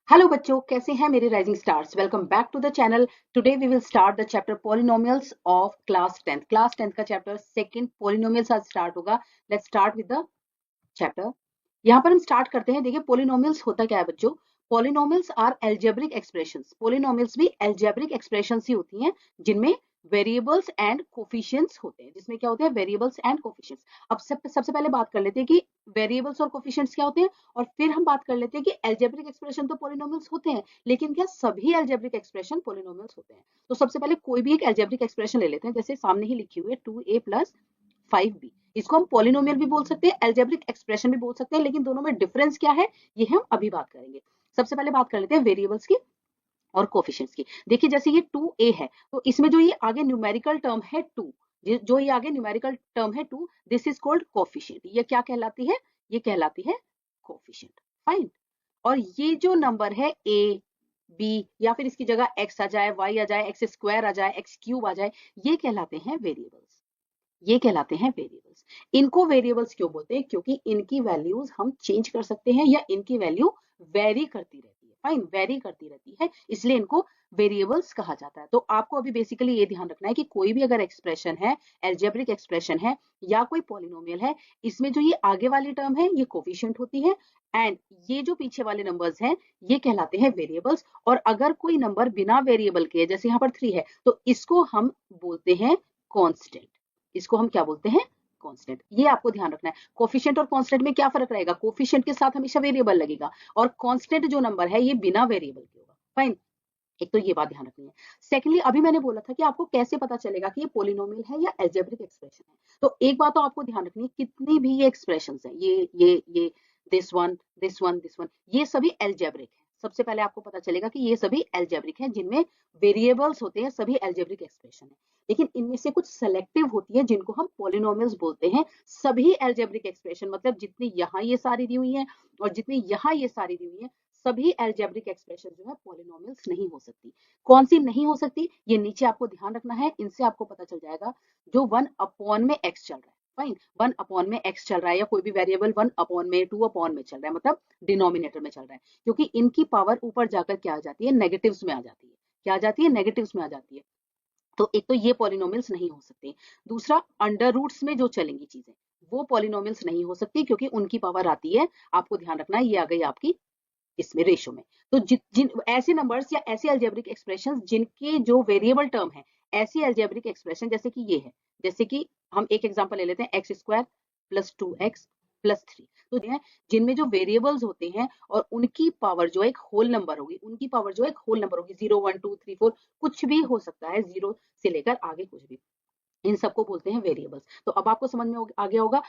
Hello बच्चों, कैसे हैं मेरे rising stars. Welcome back to the channel. Today we will start the chapter polynomials of class 10 का chapter second polynomials आज start होगा। Let's start with the chapter. यहाँ पर हम स्टार्ट करते हैं। देखिए पॉलिनोमियल्स होता क्या है बच्चों। Polynomials are algebraic expressions. Polynomials भी एल्जेब्रिक एक्सप्रेशंस ही होती हैं जिनमें वेरिएबल्स एंड कोफिशिएंट्स होते हैं। जिसमें क्या होते हैं, वेरिएबल्स एंड कोफिशिएंट्स। अब सबसे पहले बात कर लेते हैं कि वेरिएबल्स और कोफिशिएंट्स क्या होते हैं, और फिर हम बात कर लेते हैं कि एल्जेब्रिक एक्सप्रेशन तो पॉलिनोमियल्स होते हैं, लेकिन क्या सभी एल्जेब्रिक एक्सप्रेशन पॉलिनोमियल्स होते हैं। तो सबसे पहले कोई भी एक एल्जेब्रिक एक्सप्रेशन ले लेते हैं, जैसे सामने ही लिखी हुई है 2a + 5b। इसको हम पॉलिनोमियल भी बोल सकते हैं, एल्जेब्रिक एक्सप्रेशन भी बोल सकते हैं, लेकिन दोनों में डिफरेंस क्या है ये हम अभी बात करेंगे। सबसे पहले बात कर लेते हैं वेरिएबल्स की और कोफिशिएंट्स की। देखिए जैसे ये 2a है, तो इसमें जो ये आगे न्यूमेरिकल टर्म है 2, जो ये आगे न्यूमेरिकल टर्म है 2, दिस इज कॉल्ड कोफिशिएंट। ये क्या कहलाती है, ये कहलाती है कोफिशिएंट। फाइन। और ये जो नंबर है a b, या फिर इसकी जगह x आ जाए, y आ जाए, x स्क्वायर आ जाए, x क्यूब आ जाए, ये कहलाते हैं वेरिएबल्स। ये कहलाते हैं वेरिएबल्स। इनको वेरिएबल्स क्यों बोलते हैं, क्योंकि इनकी वैल्यूज हम चेंज कर सकते हैं या इनकी वैल्यू वेरी करती रहती है। फाइन, वेरी करती रहती है, इसलिए इनको वेरिएबल्स कहा जाता है। तो आपको अभी बेसिकली ये ध्यान रखना है कि कोई भी अगर एक्सप्रेशन है, एल्जेब्रिक एक्सप्रेशन है या कोई पॉलिनोमियल है, इसमें जो ये आगे वाली टर्म है ये कोफिशिएंट होती है, एंड ये जो पीछे वाले नंबर्स हैं ये कहलाते हैं वेरिएबल्स। और अगर कोई नंबर बिना वेरिएबल के, जैसे यहाँ पर 3 है, तो इसको हम बोलते हैं कांस्टेंट। इसको हम क्या बोलते हैं, कांस्टेंट। ये आपको ध्यान रखना है। कोफिशिएंट और कांस्टेंट में क्या फर्क रहेगा, कोफिशिएंट के साथ हमेशा वेरिएबल लगेगा, और कांस्टेंट जो नंबर है ये बिना वेरिएबल के होगा। फाइन, एक तो ये बात ध्यान रखनी है। सेकेंडली, अभी मैंने बोला था कि आपको कैसे पता चलेगा कि ये पोलिनोमियल है या एल्जेब्रिक एक्सप्रेशन है। तो एक बात तो आपको ध्यान रखनी है, कितनी भी ये एक्सप्रेशंस है, ये this one, this one, this one, ये सभी एल्जेब्रिक है। सबसे पहले आपको पता चलेगा कि ये सभी एल्जेब्रिक है, जिनमें वेरिएबल्स होते हैं, सभी एल्जेब्रिक एक्सप्रेशन है। लेकिन इनमें से कुछ सेलेक्टिव होती है जिनको हम पॉलिनोमियल्स बोलते हैं। सभी एल्जेब्रिक एक्सप्रेशन, मतलब जितनी यहाँ ये सारी दी हुई है और जितनी यहाँ ये सारी दी हुई है, सभी एल्जेब्रिक एक्सप्रेशन जो है पॉलिनोमियल्स नहीं हो सकती। कौन सी नहीं हो सकती, ये नीचे आपको ध्यान रखना है। इनसे आपको पता चल जाएगा जो 1 अपॉन में x चल रहा है। फाइन, 1 अपॉन में x चल रहा है, या कोई भी वेरिएबल 1 अपॉन में, 2 अपॉन में चल रहा है, मतलब डिनोमिनेटर में चल रहा है, क्योंकि इनकी पावर ऊपर जाकर क्या आ जाती है, नेगेटिव्स में आ जाती है। क्या आ जाती है, नेगेटिव्स में आ जाती है। तो एक तो ये पॉलिनोमियल्स नहीं हो सकते। दूसरा, अंडर रूट्स में जो चलेंगी चीजें वो पॉलिनोमियल्स नहीं हो सकती, क्योंकि उनकी पावर आती है, आपको ध्यान रखना है, ये आ गई आपकी इसमें रेशो में। तो जिन ऐसे नंबर्स या ऐसे अलजेब्रिक एक्सप्रेशंस जिनके जो वेरिएबल टर्म है, ऐसी अलजेब्रिक एक्सप्रेशन जैसे कि ये है, जैसे कि हम एक एग्जांपल ले लेते हैं, x square plus 2x plus 3। तो जिनमें जो वेरिएबल्स होते हैं और उनकी पावर जो एक होल नंबर होगी, उनकी पावर जो एक होल नंबर होगी, 0 1 2 3 4, कुछ भी हो सकता है, 0 से लेकर आगे कुछ भी, इन सबको बोलते हैं वेरिएबल्स। तो अब आपको समझ में आ गया होगा,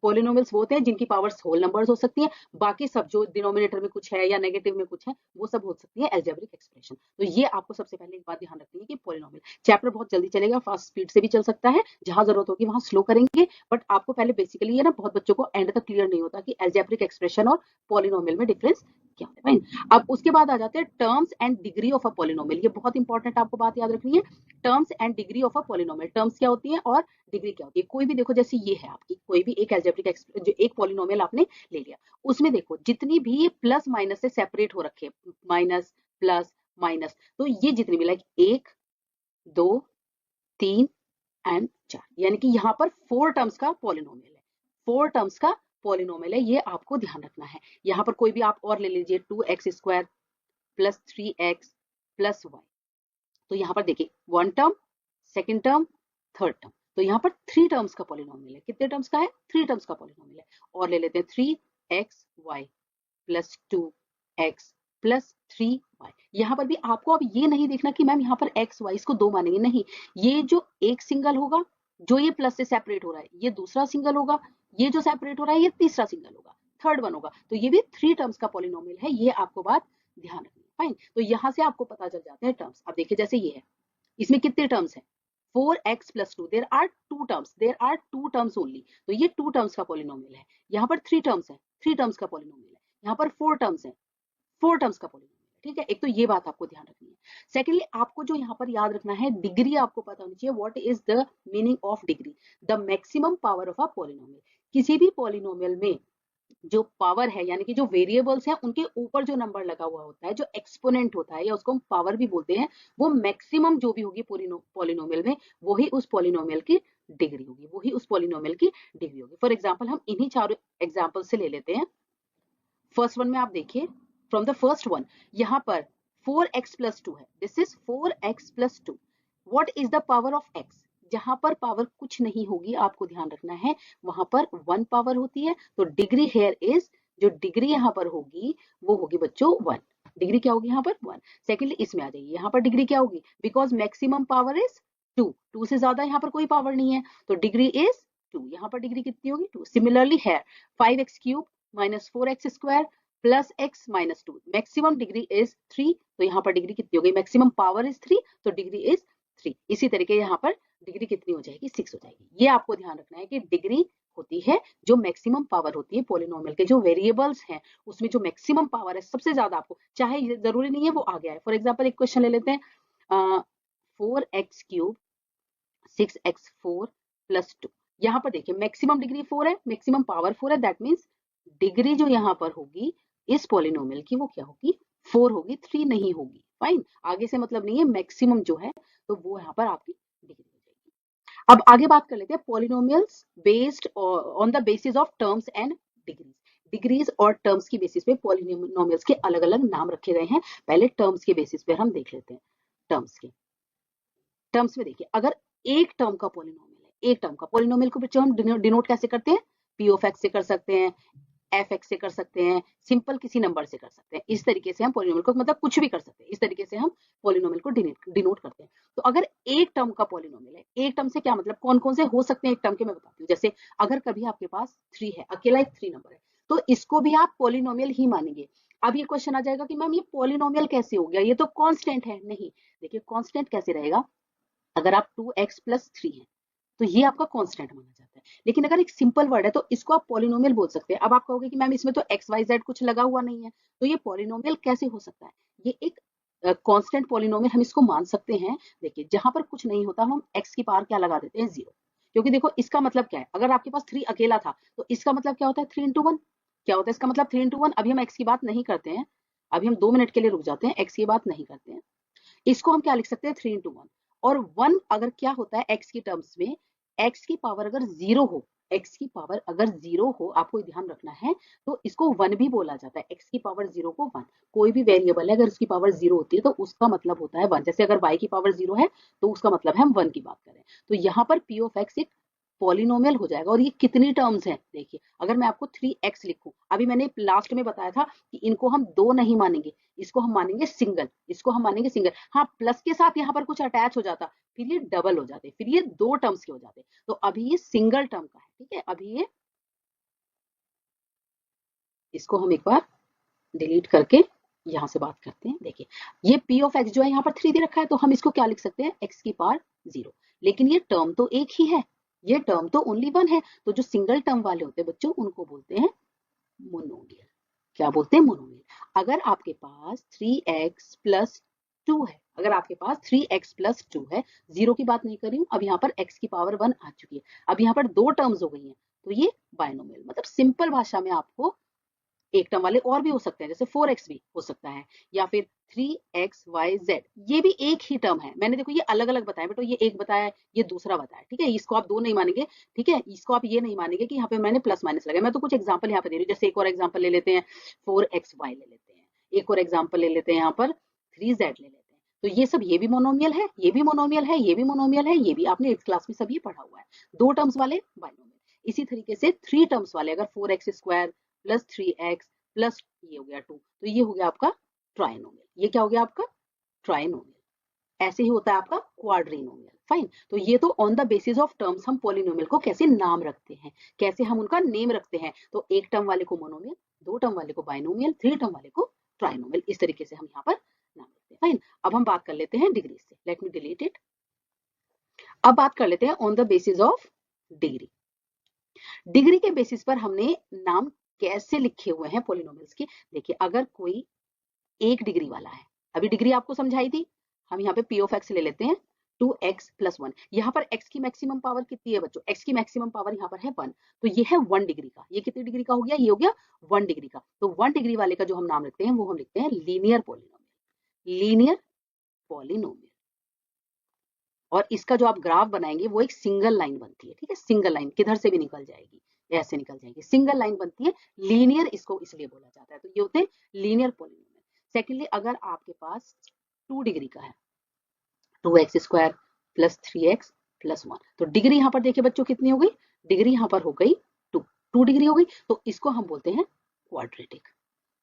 पॉलिनोमियल्स वो होते हैं जिनकी पावर्स होल नंबर्स हो सकती हैं, बाकी सब जो डिनोमिनेटर में कुछ है या नेगेटिव में कुछ है, वो सब हो सकती है एल्जेब्रिक एक्सप्रेशन। तो ये आपको सबसे पहले एक बात ध्यान रखनी है कि पॉलिनोमियल चैप्टर बहुत जल्दी चलेगा, फास्ट स्पीड से भी चल सकता है, जहां जरूरत होगी वहां स्लो करेंगे, बट आपको पहले बेसिकली ये ना, बहुत बच्चों को एंड तक क्लियर नहीं होता कि एल्जेब्रिक एक्सप्रेशन और पॉलिनोमियल में डिफरेंस क्या है। अब उसके बाद आ जाते हैं terms and degree of a polynomial. ये बहुत इंपॉर्टेंट आपको बात याद रखनी है, terms and degree of a polynomial. Terms क्या होती है और डिग्री क्या होती है। कोई भी देखो, जैसे ये है आपकी कोई भी एक एल्जेब्रिक जो एक पॉलिनोमियल आपने ले लिया, उसमें देखो जितनी भी ये प्लस माइनस से सेपरेट हो रखे, माइनस प्लस माइनस, तो ये जितनी भी, लाइक 1 2 3 एंड 4, यानी कि यहाँ पर 4 टर्म्स का पॉलिनोमियल है। 4 टर्म्स का पॉलिनोमियल है, ये आपको ध्यान रखना है। यहाँ पर कोई भी आप और ले लीजिए, 2x square plus 3x plus y। तो यहाँ पर देखिए 1 term, second term, third term, तो यहाँ पर 3 टर्म्स का पॉलिनोमियल है। कितने टर्म्स का है, 3 टर्म्स का पॉलिनोमियल है। और ले लेते हैं 3xy plus 2x plus 3y। यहाँ पर भी आपको अब ये नहीं देखना कि मैम यहाँ पर x y इसको 2 मानेंगे, नहीं, ये जो एक सिंगल होगा, जो ये प्लस से सेपरेट हो रहा है, ये दूसरा सिंगल होगा, ये जो सेपरेट हो रहा है ये तीसरा सिंगल होगा, थर्ड वन होगा। तो ये भी 3 टर्म्स का पॉलिनोमियल है, ये आपको बात ध्यान रखनी है। फाइन, तो यहाँ से आपको पता चल जाते हैं टर्म्स। अब देखिए जैसे ये है, इसमें कितने टर्म्स हैं, 4x plus 2, there are 2 terms, there are 2 terms only, तो ये 2 टर्म्स का पॉलिनोमियल है। यहाँ पर 3 टर्म्स है, 3 टर्म्स का पॉलिनोमियल है। यहाँ पर 4 टर्म्स है, 4 टर्म्स का पॉलिनोमियल। ठीक है, एक तो ये बात आपको ध्यान रखनी है। सेकेंडली, आपको जो यहाँ पर याद रखना है, डिग्री आपको पता होनी चाहिए। What is the meaning of degree, the maximum power of a polynomial. किसी भी पॉलिनोमियल में जो पावर है यानी कि जो वेरिएबल्स हैं उनके ऊपर जो नंबर लगा हुआ होता है, जो एक्सपोनेंट होता है या उसको हम पावर भी बोलते हैं, वो मैक्सिमम जो भी होगी पॉलिनोमियल में वही उस पॉलिनोमियल की डिग्री होगी, वही उस पॉलिनोमियल की डिग्री होगी। फॉर एग्जांपल हम इन्हीं चारों एग्जांपल से ले लेते हैं। फर्स्ट वन में आप देखिए, फ्रॉम द फर्स्ट वन यहाँ पर 4x प्लस 2 है, this is 4x plus 2। What is the power of x? जहां पर पावर कुछ नहीं होगी आपको ध्यान रखना है, वहां पर 1 पावर होती है, तो डिग्री हेयर इज, जो डिग्री यहाँ पर होगी वो होगी बच्चों 1। डिग्री क्या होगी यहाँ पर 1। सेकेंडली इसमें आ जाइए, यहाँ पर डिग्री क्या होगी, बिकॉज मैक्सिमम पावर इज 2 से ज्यादा यहाँ पर कोई पावर नहीं है, तो डिग्री इज 2। यहाँ पर डिग्री कितनी होगी 2। सिमिलरली है 5x cube minus 4x square plus x minus 2, maximum degree is 3, तो यहाँ पर डिग्री कितनी हो गई, मैक्सिमम पावर इज 3, तो डिग्री इज 3। इसी तरीके यहाँ पर डिग्री कितनी हो जाएगी, 6 हो जाएगी। ये आपको ध्यान रखना है कि डिग्री होती है जो मैक्सिमम पावर होती है पॉलिनोमियल के, जो वेरिएबल्स हैं उसमें जो मैक्सिमम पावर है सबसे ज्यादा, आपको चाहे जरूरी नहीं है वो आ गया है। फॉर एग्जाम्पल एक क्वेश्चन ले लेते हैं, 4x क्यूब 6x4 प्लस 2। यहाँ पर देखिए मैक्सिमम डिग्री 4 है, मैक्सिमम पावर 4 है, दैट मीन्स डिग्री जो यहाँ पर होगी इस पॉलिनोमियल की वो क्या होगी, 4 होगी, 3 नहीं होगी। फाइन, आगे से मतलब नहीं है, मैक्सिमम जो है तो वो यहाँ पर आपकी डिग्री हो जाएगी। अब आगे बात कर लेते हैं polynomials based on the basis of terms and degrees. Degrees और टर्म्स की बेसिस पे पॉलिनोमियल्स के अलग अलग नाम रखे गए हैं। पहले टर्म्स के बेसिस पे हम देख लेते हैं। टर्म्स में देखिए, अगर एक टर्म का पॉलिनोमियल है, एक टर्म का पॉलिनोमियल को बच्चों हम डिनोट कैसे करते हैं, पी ऑफ एक्स से कर सकते हैं, एफ एक्स से कर सकते हैं, सिंपल किसी नंबर से कर सकते हैं। इस तरीके से हम पॉलिनोमियल को, मतलब कुछ भी कर सकते हैं, इस तरीके से हम पॉलिनोमियल को डिनोट करते हैं। तो अगर एक टर्म का पॉलिनोमियल है, एक टर्म से क्या मतलब, कौन कौन से हो सकते हैं एक टर्म के, मैं बताती हूँ। जैसे अगर कभी आपके पास 3 है, अकेला एक 3 नंबर है, तो इसको भी आप पॉलिनोमियल ही मानेंगे। अब ये क्वेश्चन आ जाएगा कि मैम ये पॉलिनोमियल कैसे हो गया, ये तो कांस्टेंट है। नहीं, देखिए कांस्टेंट कैसे रहेगा, अगर आप 2x प्लस 3 है तो ये आपका कांस्टेंट माना जाता है। लेकिन अगर एक सिंपल वर्ड है तो इसको आप पॉलिनोमियल बोल सकते हैं। अब आप कहोगे कि मैम इसमें तो एक्स वाई जेड कुछ लगा हुआ नहीं है, तो ये पॉलिनोमियल कैसे हो सकता है। ये एक कांस्टेंट पॉलिनोमियल हम इसको मान सकते हैं। देखिए जहां पर कुछ नहीं होता हम एक्स की पावर क्या लगा देते हैं, 0। क्योंकि देखो इसका मतलब क्या है, अगर आपके पास 3 अकेला था तो इसका मतलब क्या होता है, 3 into 1। क्या होता है इसका मतलब, 3 into 1। अभी हम एक्स की बात नहीं करते हैं, अभी हम 2 मिनट के लिए रुक जाते हैं, एक्स की बात नहीं करते हैं। इसको हम क्या लिख सकते हैं, 3 into 1। और 1 अगर क्या होता है एक्स की टर्म्स में, एक्स की पावर अगर 0 हो, एक्स की पावर अगर 0 हो, आपको ध्यान रखना है, तो इसको 1 भी बोला जाता है। एक्स की पावर 0 को 1, कोई भी वेरिएबल है अगर उसकी पावर 0 होती है तो उसका मतलब होता है 1। जैसे अगर y की पावर 0 है तो उसका मतलब है हम 1 की बात करें। तो यहाँ पर p ऑफ x एक पॉलिनोमियल हो जाएगा। और ये कितनी टर्म्स हैं, देखिए अगर मैं आपको 3x लिखूं, अभी मैंने लास्ट में बताया था कि इनको हम 2 नहीं मानेंगे, इसको हम मानेंगे सिंगल, इसको हम मानेंगे सिंगल। हाँ, प्लस के साथ यहाँ पर कुछ अटैच हो जाता, फिर ये डबल हो जाते, फिर ये 2 टर्म्स के हो जाते। तो अभी ये सिंगल टर्म का है, ठीक है। अभी ये, इसको हम एक बार डिलीट करके यहां से बात करते हैं। देखिए ये p ऑफ x जो है यहाँ पर 3 दे रखा है, तो हम इसको क्या लिख सकते हैं, x की पावर 0। लेकिन ये टर्म तो एक ही है, ये टर्म तो ओनली 1 है। तो जो सिंगल टर्म वाले होते हैं बच्चों, उनको बोलते हैं मोनोमियल। क्या बोलते हैं, मोनोमियल। अगर आपके पास 3x प्लस 2 है, अगर आपके पास 3x प्लस 2 है, 0 की बात नहीं कर रही हूं, अब यहाँ पर x की पावर 1 आ चुकी है, अब यहाँ पर 2 टर्म्स हो गई हैं, तो ये बायनोमियल। मतलब सिंपल भाषा में आपको एक टर्म वाले और भी हो सकते हैं, जैसे 4x भी हो सकता है, या फिर 3xyz, ये भी एक ही टर्म है। मैंने देखो ये अलग अलग बताया बेटो, ये एक बताया, ये दूसरा बताया, ठीक है। इसको आप 2 नहीं मानेंगे, ठीक है। इसको आप ये नहीं मानेंगे कि यहाँ पे मैंने प्लस माइनस लगाया। मैं तो कुछ एग्जाम्पल यहाँ पे दे रही हूँ। जैसे एक और एग्जाम्पल ले लेते हैं, 4xy ले लेते हैं, एक और एग्जाम्पल ले लेते हैं यहाँ पर 3z ले लेते हैं। तो ये सब, ये भी मोनोमियल है, ये भी मोनोमियल है, ये भी मोनोमियल है, ये भी आपने 8th क्लास में सब ये पढ़ा हुआ है। 2 टर्म्स वाले बाइनोमियल। इसी तरीके से 3 टर्म्स वाले, अगर 4x square plus 3x plus ये हो गया 2, तो ये हो गया आपका ट्राइनोमियल। ये क्या हो गया आपका, ट्राइनोमियल। ऐसे ही होता है आपका क्वाड्रिनोमियल। फाइन, तो ये तो on the basis of terms हम पॉलिनोमियल को कैसे नाम रखते हैं, कैसे हम उनका नेम रखते हैं। तो एक टर्म वाले को मोनोमियल, 2 टर्म वाले को बाइनोमियल, 3 टर्म वाले को ट्राइनोमियल। इस तरीके से हम यहाँ पर नाम रखते हैं। फाइन, अब हम बात कर लेते हैं डिग्री से। Let me delete it. अब बात कर लेते हैं on the basis of degree. Degree के बेसिस पर हमने नाम कैसे लिखे हुए हैं पॉलिनोमियल्स के। देखिए अगर कोई 1 डिग्री वाला है, अभी डिग्री आपको समझाई थी, हम यहाँ पे p ऑफ x ले लेते हैं। 2x plus 1। यहाँ पर x की मैक्सिमम पावर कितनी है बच्चों? x की मैक्सिमम पावर यहाँ पर है 1, तो ये है 1 डिग्री का। ये कितनी डिग्री का हो गया? ये हो गया 1 डिग्री का। तो 1 डिग्री वाले का जो हम नाम लिखते हैं वो हम लिखते हैं लीनियर पॉलिनोमियल। Linear polynomial. और इसका जो आप ग्राफ बनाएंगे वो एक सिंगल लाइन बनती है, ठीक है? सिंगल लाइन किधर से भी निकल जाएगी, ऐसे निकल जाएगी, सिंगल लाइन बनती है। लीनियर इसको इसलिए बोला जाता है। तो ये होते हैं लीनियर पॉलिनोमियल। सेकेंडली, अगर आपके पास 2 डिग्री का है, 2x² प्लस 3x प्लस 1, तो डिग्री यहाँ पर देखिए बच्चों कितनी हो गई? डिग्री यहाँ पर हो गई 2 डिग्री हो गई। तो इसको हम बोलते हैं क्वाड्रेटिक।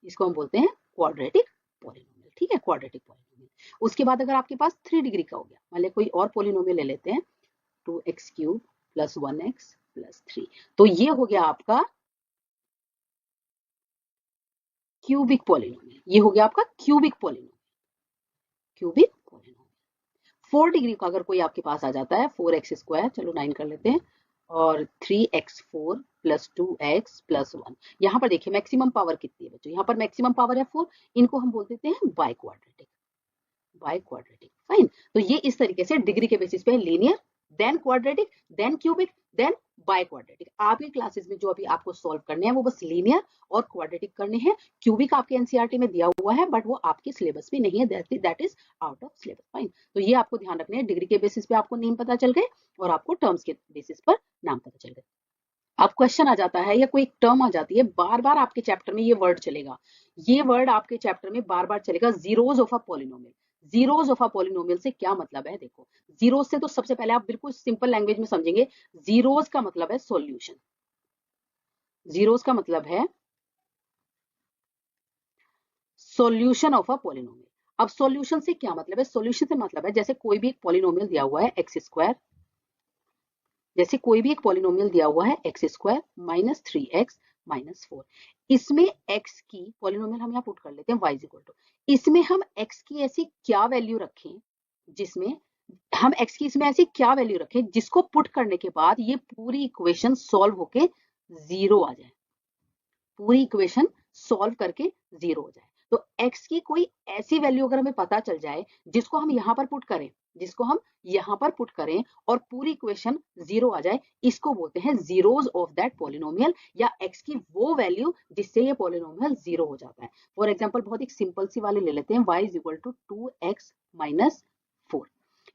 इसको हम बोलते हैं क्वाड्रेटिक पॉलिनोमियल, ठीक है? Quadratic polynomial. उसके बाद अगर आपके पास 3 डिग्री का हो गया, मान लिया कोई और पॉलिनोमियल ले लेते हैं, 2x³ प्लस 1x प्लस 3, तो ये हो गया आपका क्यूबिक पॉलिनोमियल। ये हो गया आपका cubic polynomial. Cubic polynomial. 4 degree का अगर कोई आपके पास आ जाता है, 4x², चलो 9 कर लेते हैं, और 3x4 प्लस 2x प्लस 1। यहाँ पर देखिए मैक्सिमम पावर कितनी है बच्चों? यहाँ पर मैक्सिमम पावर है 4। इनको हम बोल देते हैं biquadratic. Biquadratic, fine. तो ये इस तरीके से डिग्री के बेसिस पे linear, then quadratic, then cubic, then biquadratic. आपकी क्लासेस में जो अभी आपको सॉल्व करने हैं वो बस लीनियर और क्वाड्रेटिक करने हैं। क्यूबिक आपके एनसीईआरटी में दिया हुआ है, बट वो आपके सिलेबस में नहीं है, that is out of syllabus, fine. तो ये आपको ध्यान रखने हैं। डिग्री के बेसिस पे आपको नेम पता चल गए और आपको टर्म्स के बेसिस पर नाम पता चल गए। अब क्वेश्चन आ जाता है या कोई एक टर्म आ जाती है, बार बार आपके चैप्टर में ये वर्ड चलेगा, ये वर्ड आपके चैप्टर में बार बार चलेगा, zeros of a polynomial. Zeros of a polynomial से क्या मतलब है? देखो, जीरोज से तो सबसे पहले आप बिल्कुल सिंपल लैंग्वेज में समझेंगे। जीरोज का मतलब है सॉल्यूशन। जीरोज का मतलब है सॉल्यूशन ऑफ अ पॉलिनोमियल। अब सॉल्यूशन से क्या मतलब है? सॉल्यूशन से मतलब है जैसे कोई भी एक पॉलिनोमियल दिया हुआ है x², जैसे कोई भी एक पॉलिनोमियल दिया हुआ है x² माइनस 3x माइनस 4, इसमें x की पॉलिनोमियल हम यहाँ पुट कर लेते हैं y इक्वल टू, इसमें हम x की ऐसी क्या वैल्यू रखें जिसमें हम x की इसमें ऐसी क्या वैल्यू रखें जिसको पुट करने के बाद ये पूरी इक्वेशन सॉल्व होके 0 आ जाए, पूरी इक्वेशन सॉल्व करके 0 हो जाए। तो x की कोई ऐसी वैल्यू अगर हमें पता चल जाए जिसको हम यहाँ पर पुट करें, जिसको हम यहाँ पर पुट करें और पूरी इक्वेशन 0 आ जाए, इसको बोलते हैं जीरोज ऑफ दैट पॉलिनोमियल, या x की वो वैल्यू जिससे ये पॉलिनोमियल 0 हो जाता है। फॉर एग्जाम्पल बहुत एक सिंपल सी वाली ले लेते हैं, y is equal to 2x minus 4।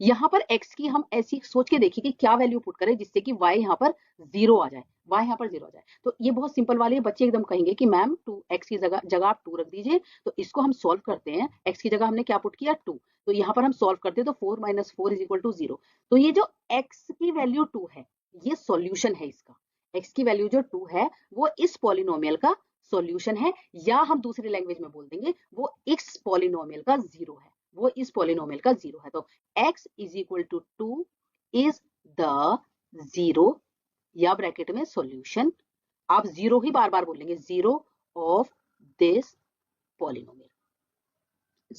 यहाँ पर x की हम ऐसी सोच के देखिए कि क्या वैल्यू पुट करें जिससे कि y यहाँ पर 0 आ जाए, y यहाँ पर 0 आ जाए। तो ये बहुत सिंपल वाली है। बच्चे एकदम कहेंगे कि मैम 2x की जगह आप 2 रख दीजिए। तो इसको हम सॉल्व करते हैं, x की जगह हमने क्या पुट किया 2, तो यहाँ पर हम सॉल्व करते हैं तो 4 माइनस 4 इज इक्वल टू 0। तो ये जो x की वैल्यू 2 है ये सॉल्यूशन है इसका। x की वैल्यू जो 2 है वो इस पॉलिनोमियल का सॉल्यूशन है, या हम दूसरी लैंग्वेज में बोल देंगे वो इस पॉलिनोमियल का 0 है, वो इस पॉलिनोमियल का 0 है। तो x is equal to 2 is the 0, या ब्रैकेट में सॉल्यूशन, आप 0 ही बार बार बोलेंगे, 0 of this polynomial,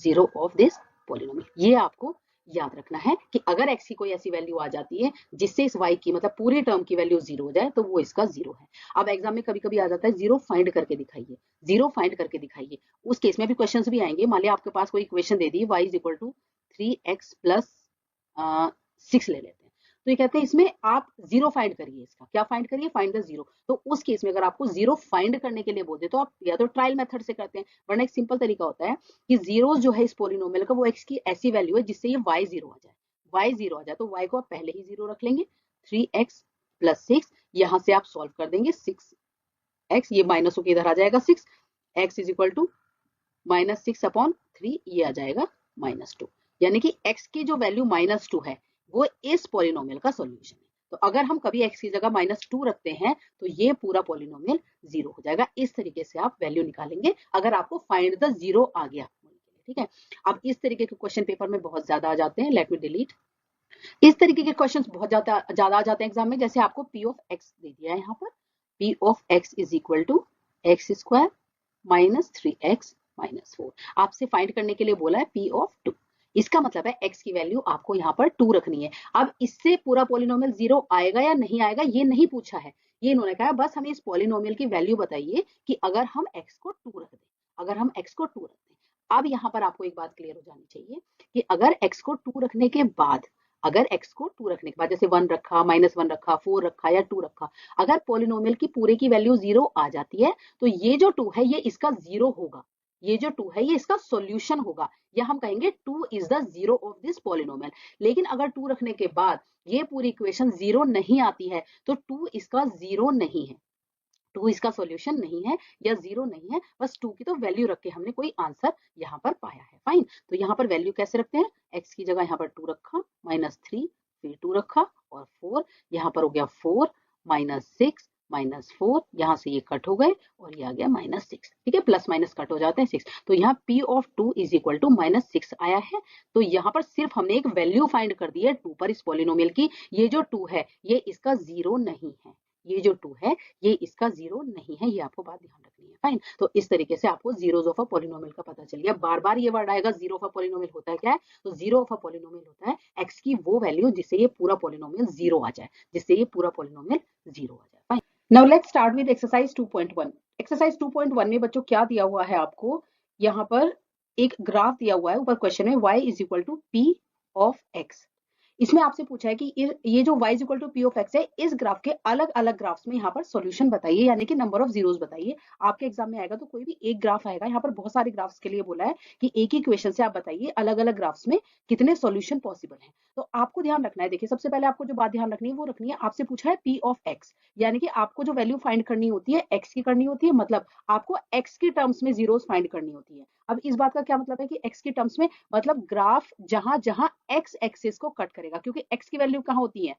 0 of this polynomial. ये आपको याद रखना है कि अगर x की कोई ऐसी वैल्यू आ जाती है जिससे इस y की मतलब पूरे टर्म की वैल्यू 0 हो जाए तो वो इसका 0 है। अब एग्जाम में कभी कभी आ जाता है 0 फाइंड करके दिखाइए, 0 फाइंड करके दिखाइए। उस केस में भी क्वेश्चंस भी आएंगे। मान लिया आपके पास कोई इक्वेशन दे दी y is equal to 3x plus 6 ले लेते हैं, तो ये कहते हैं इसमें आप 0 फाइंड करिए। इसका क्या फाइंड करिए? Find the 0। तो उस केस में अगर आपको 0 फाइंड करने के लिए बोलते तो आप या तो ट्रायल मेथड से करते हैं, वरना एक सिंपल तरीका होता है कि 0 जो है इस पॉलिनोमियल का वो x की ऐसी वैल्यू है जिससे ये y 0 आ जाए, y 0 आ जाए। तो y को आप पहले ही 0 रख लेंगे, 3x प्लस 6, यहाँ से आप सॉल्व कर देंगे 6x, ये माइनस होकर इधर आ जाएगा 6, x is equal to minus 6 upon 3, ये आ जाएगा -2, यानी कि x की जो वैल्यू -2 है वो इस पॉलिनोमियल का सॉल्यूशन है। तो अगर हम कभी x की जगह -2 रखते हैं तो ये पूरा पॉलिनोमियल 0 हो जाएगा। इस तरीके से आप वैल्यू निकालेंगे अगर आपको फाइंड द 0 आ गया, ठीक है। अब इस तरीके के क्वेश्चन पेपर में बहुत ज्यादा आ जाते हैं, लेट मी डिलीट। इस तरीके के क्वेश्चंस बहुत ज्यादा आ जाते हैं एग्जाम में। जैसे आपको p ऑफ x दे दिया है यहाँ पर, p of x is equal to x² minus 3x minus 4, आपसे फाइंड करने के लिए बोला है p ऑफ 2। इसका मतलब है x की वैल्यू आपको यहाँ पर 2 रखनी है। अब इससे पूरा पॉलिनोमियल 0 आएगा या नहीं आएगा ये नहीं पूछा है, ये इन्होंने कहा बस हमें इस पॉलिनोमियल की वैल्यू बताइए कि अगर हम x को 2 रख दें, अगर हम x को 2 रख दें। अब यहाँ पर आपको एक बात क्लियर हो जानी चाहिए कि अगर x को 2 रखने के बाद अगर x को 2 रखने के बाद, जैसे 1 रखा, -1 रखा, 4 रखा या 2 रखा, अगर पॉलिनोमियल की पूरे की वैल्यू 0 आ जाती है तो ये जो 2 है ये इसका 0 होगा, ये जो 2 है ये इसका सॉल्यूशन होगा, या हम कहेंगे 2 is the 0 of this polynomial. लेकिन अगर 2 रखने के बाद ये पूरी इक्वेशन 0 नहीं आती है तो 2 इसका 0 नहीं है, 2 इसका सॉल्यूशन नहीं है या 0 नहीं है, बस 2 की तो वैल्यू रख के हमने कोई आंसर यहाँ पर पाया है। फाइन, तो यहाँ पर वैल्यू कैसे रखते हैं, x की जगह यहाँ पर 2 रखा, -3, फिर 2 रखा और 4, यहाँ पर हो गया 4 -6 -4, यहाँ से ये कट हो गए और ये आ गया -6, ठीक है, प्लस माइनस कट हो जाते हैं 6, तो यहाँ p of 2 is equal to -6 आया है। तो यहाँ पर सिर्फ हमने एक वैल्यू फाइंड कर दी है 2 पर इस पॉलिनोमियल की, ये जो 2 है ये इसका 0 नहीं है, ये जो 2 है ये इसका 0 नहीं है, ये आपको बात ध्यान रखनी है। फाइन, तो इस तरीके से आपको जीरोस ऑफ अ पॉलिनोमियल का पता चल गया। बार बार ये वर्ड आएगा, जीरो ऑफ अ पॉलिनोमियल होता है क्या है, तो जीरो ऑफ अ पॉलिनोमियल होता है x की वो वैल्यू जिससे ये पूरा पॉलिनोमियल 0 आ जाए, जिससे ये पूरा पॉलिनोमियल 0 आ जाए। Fine, now let's start with exercise 2.1। Exercise 2.1 में बच्चों क्या दिया हुआ है आपको, यहाँ पर एक ग्राफ दिया हुआ है, ऊपर क्वेश्चन में y is equal to p of x। इसमें आपसे पूछा है कि ये जो y equal to P of X है, इस ग्राफ के अलग अलग ग्राफ्स में यहाँ पर सॉल्यूशन बताइए, यानी कि नंबर ऑफ जीरोस बताइए। आपके एग्जाम में आएगा तो कोई भी एक ग्राफ आएगा, यहाँ पर बहुत सारे ग्राफ्स के लिए बोला है कि एक ही क्वेश्चन से आप बताइए अलग अलग ग्राफ्स में कितने सॉल्यूशन पॉसिबल हैं। तो आपको ध्यान रखना है, देखिए सबसे पहले आपको जो बात ध्यान रखनी है वो रखनी है, आपसे पूछा है पी ऑफ एक्स, यानी कि आपको जो वैल्यू फाइंड करनी होती है एक्स की करनी होती है, मतलब आपको एक्स की टर्म्स में जीरोस फाइंड करनी होती है। अब इस बात का क्या मतलब है कि एक्स की टर्म्स में, मतलब ग्राफ जहां जहां एक्स एक्सिस को कट करेगा, क्योंकि एक्स की वैल्यू कहाँ होती है,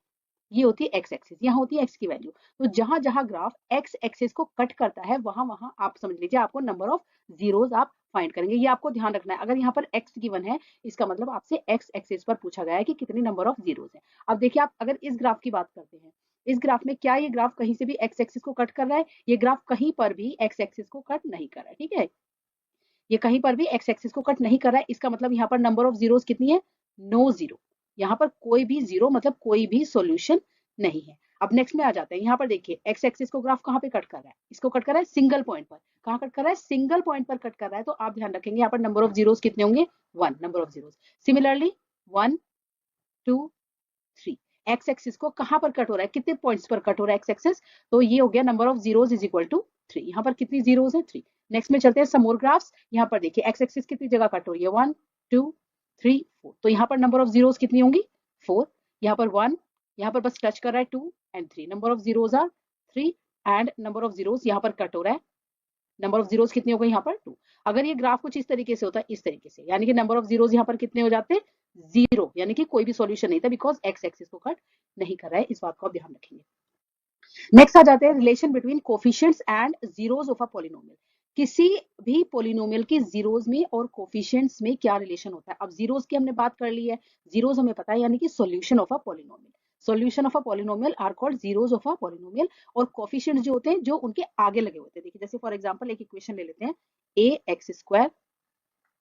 ये होती है एक्स एक्सिस, यहाँ होती है एक्स की वैल्यू, तो जहां जहां ग्राफ एक्स एक्सिस को कट करता है वहां वहां आप समझ लीजिए आपको नंबर ऑफ जीरोस आप फाइंड करेंगे, ये आपको ध्यान रखना है। अगर यहाँ पर एक्स गिवन है, इसका मतलब आपसे एक्स एक्सिस पर पूछा गया है कि कितनी नंबर ऑफ जीरोस है। अब देखिए, आप अगर इस ग्राफ की बात करते हैं, इस ग्राफ में क्या ये ग्राफ कहीं से भी एक्स एक्सिस को कट कर रहा है, ये ग्राफ कहीं पर भी एक्स एक्सिस को कट नहीं कर रहा है, ठीक है, ये कहीं पर भी एक्स एक्सिस को कट नहीं कर रहा है, इसका मतलब यहाँ पर नंबर ऑफ जीरोस कितनी है, नो जीरो, यहाँ पर कोई भी जीरो मतलब कोई भी सॉल्यूशन नहीं है। अब नेक्स्ट में आ जाते हैं, यहाँ पर देखिए एक्स एक्सिस को ग्राफ कहाँ पे कट कर रहा है, इसको कट कर रहा है सिंगल पॉइंट पर, कहाँ कट कर रहा है, सिंगल पॉइंट पर कट कर रहा है, तो आप ध्यान रखेंगे यहाँ पर नंबर ऑफ जीरोस कितने होंगे, 1 number of zeros. Similarly 1 2 3, x axis को कहां पर कट हो रहा है, कितने पॉइंट्स पर कट हो रहा है एक्स एक्सिस, तो ये हो गया number of zeros is equal to 3, यहाँ पर कितनी जीरोस है 3। नेक्स्ट में चलते हैं सम मोर ग्राफ्स, यहाँ पर देखिए एक्स एक्सिस कितनी जगह कट हो रही है, 1 2 3 4, तो यहाँ पर नंबर ऑफ जीरोस कितनी होंगी 4, यहाँ पर 1, यहाँ पर बस टच कर रहा है 2 and 3, number of zeros are 3 and number of zeros यहाँ पर कट हो रहा है, नंबर ऑफ जीरोस कितने हो गए यहाँ पर 2। अगर ये ग्राफ कुछ इस तरीके से होता है, इस तरीके से, यानी कि नंबर ऑफ जीरोस यहाँ पर कितने हो जाते, 0, यानी कि कोई भी सॉल्यूशन नहीं था, बिकॉज एक्स एक्सिस को कट नहीं कर रहा है, इस बात को आप ध्यान रखेंगे। नेक्स्ट आ जाते हैं relation between coefficients and zeros of a polynomial. किसी भी पॉलिनोमियल के जीरोस में और कोफिशिएंट्स में क्या रिलेशन होता है। अब जीरोस की हमने बात कर ली है, जीरोस हमें पता है, यानी कि solution of a polynomial, solution of a polynomial are called zeros of a polynomial, और कोफिशिएंट्स जो होते हैं जो उनके आगे लगे होते हैं। देखिए जैसे फॉर एग्जांपल एक इक्वेशन ले लेते हैं, a x square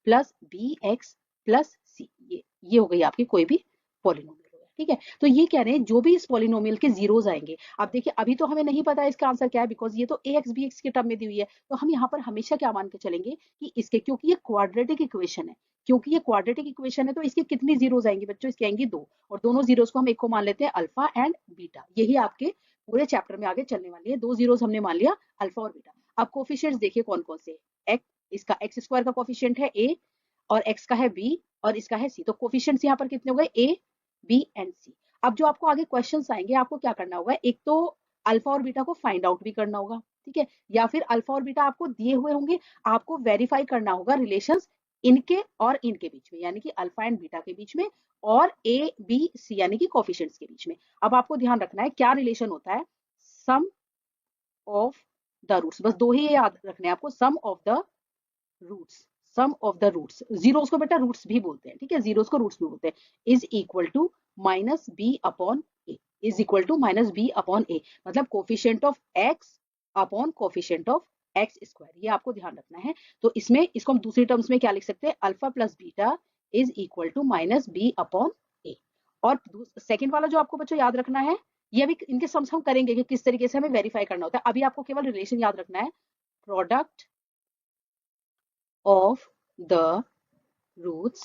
plus b x plus c, ये हो गई आपकी कोई भी पॉलिनोमियल, ठीक है। तो ये कह रहे हैं जो भी इस पॉलिनोमियल के जीरोस आएंगे, अब देखिए अभी तो हमें नहीं पता है इसका आंसर क्या है, बिकॉज ये तो ए एक्स बी एक्स के टर्म में दी हुई है, तो हम यहाँ पर हमेशा क्या मान के चलेंगे कि इसके, क्योंकि ये क्वाड्रेटिक इक्वेशन है, क्योंकि ये क्वाड्रेटिक इक्वेशन है तो इसके कितनी जीरोस आएंगी बच्चों, इसके आएंगी 2, और दोनों जीरोस को हम एक को मान लेते हैं अल्फा एंड बीटा, यही आपके पूरे चैप्टर में आगे चलने वाली है, 2 जीरोस हमने मान लिया अल्फा और बीटा। अब कोफिशिएंट्स देखिए कौन कौन से, एक्स, इसका एक्स स्क्वायर का कोफिशिएंट है ए, और x का है b, और इसका है c, तो कोफिशिएंट्स यहाँ पर कितने हो गए a b एंड c। अब जो आपको आगे क्वेश्चंस आएंगे, आपको क्या करना होगा, एक तो अल्फा और बीटा को फाइंड आउट भी करना होगा, ठीक है, या फिर अल्फा और बीटा आपको दिए हुए होंगे, आपको वेरीफाई करना होगा रिलेशंस इनके और इनके बीच में, यानी कि अल्फा एंड बीटा के बीच में, और a b c यानी कि कोफिशिएंट्स के बीच में। अब आपको ध्यान रखना है क्या रिलेशन होता है, सम ऑफ द रूट्स, बस 2 ही याद रखने हैं आपको, sum of the roots, sum of the roots, zeros को बेटा रूट्स भी बोलते हैं, ठीक है, जीरोस को रूट्स भी बोलते हैं, is equal to minus b upon a, is equal to minus b upon a, मतलब coefficient of x upon coefficient of x square, ये आपको ध्यान रखना है। तो इसमें इसको हम दूसरी टर्म्स में क्या लिख सकते हैं, alpha plus beta is equal to minus b upon a. और सेकेंड वाला जो आपको बच्चों याद रखना है, ये अभी इनके सम्स हम करेंगे कि किस तरीके से हमें वेरीफाई करना होता है, अभी आपको केवल रिलेशन याद रखना है, product of the roots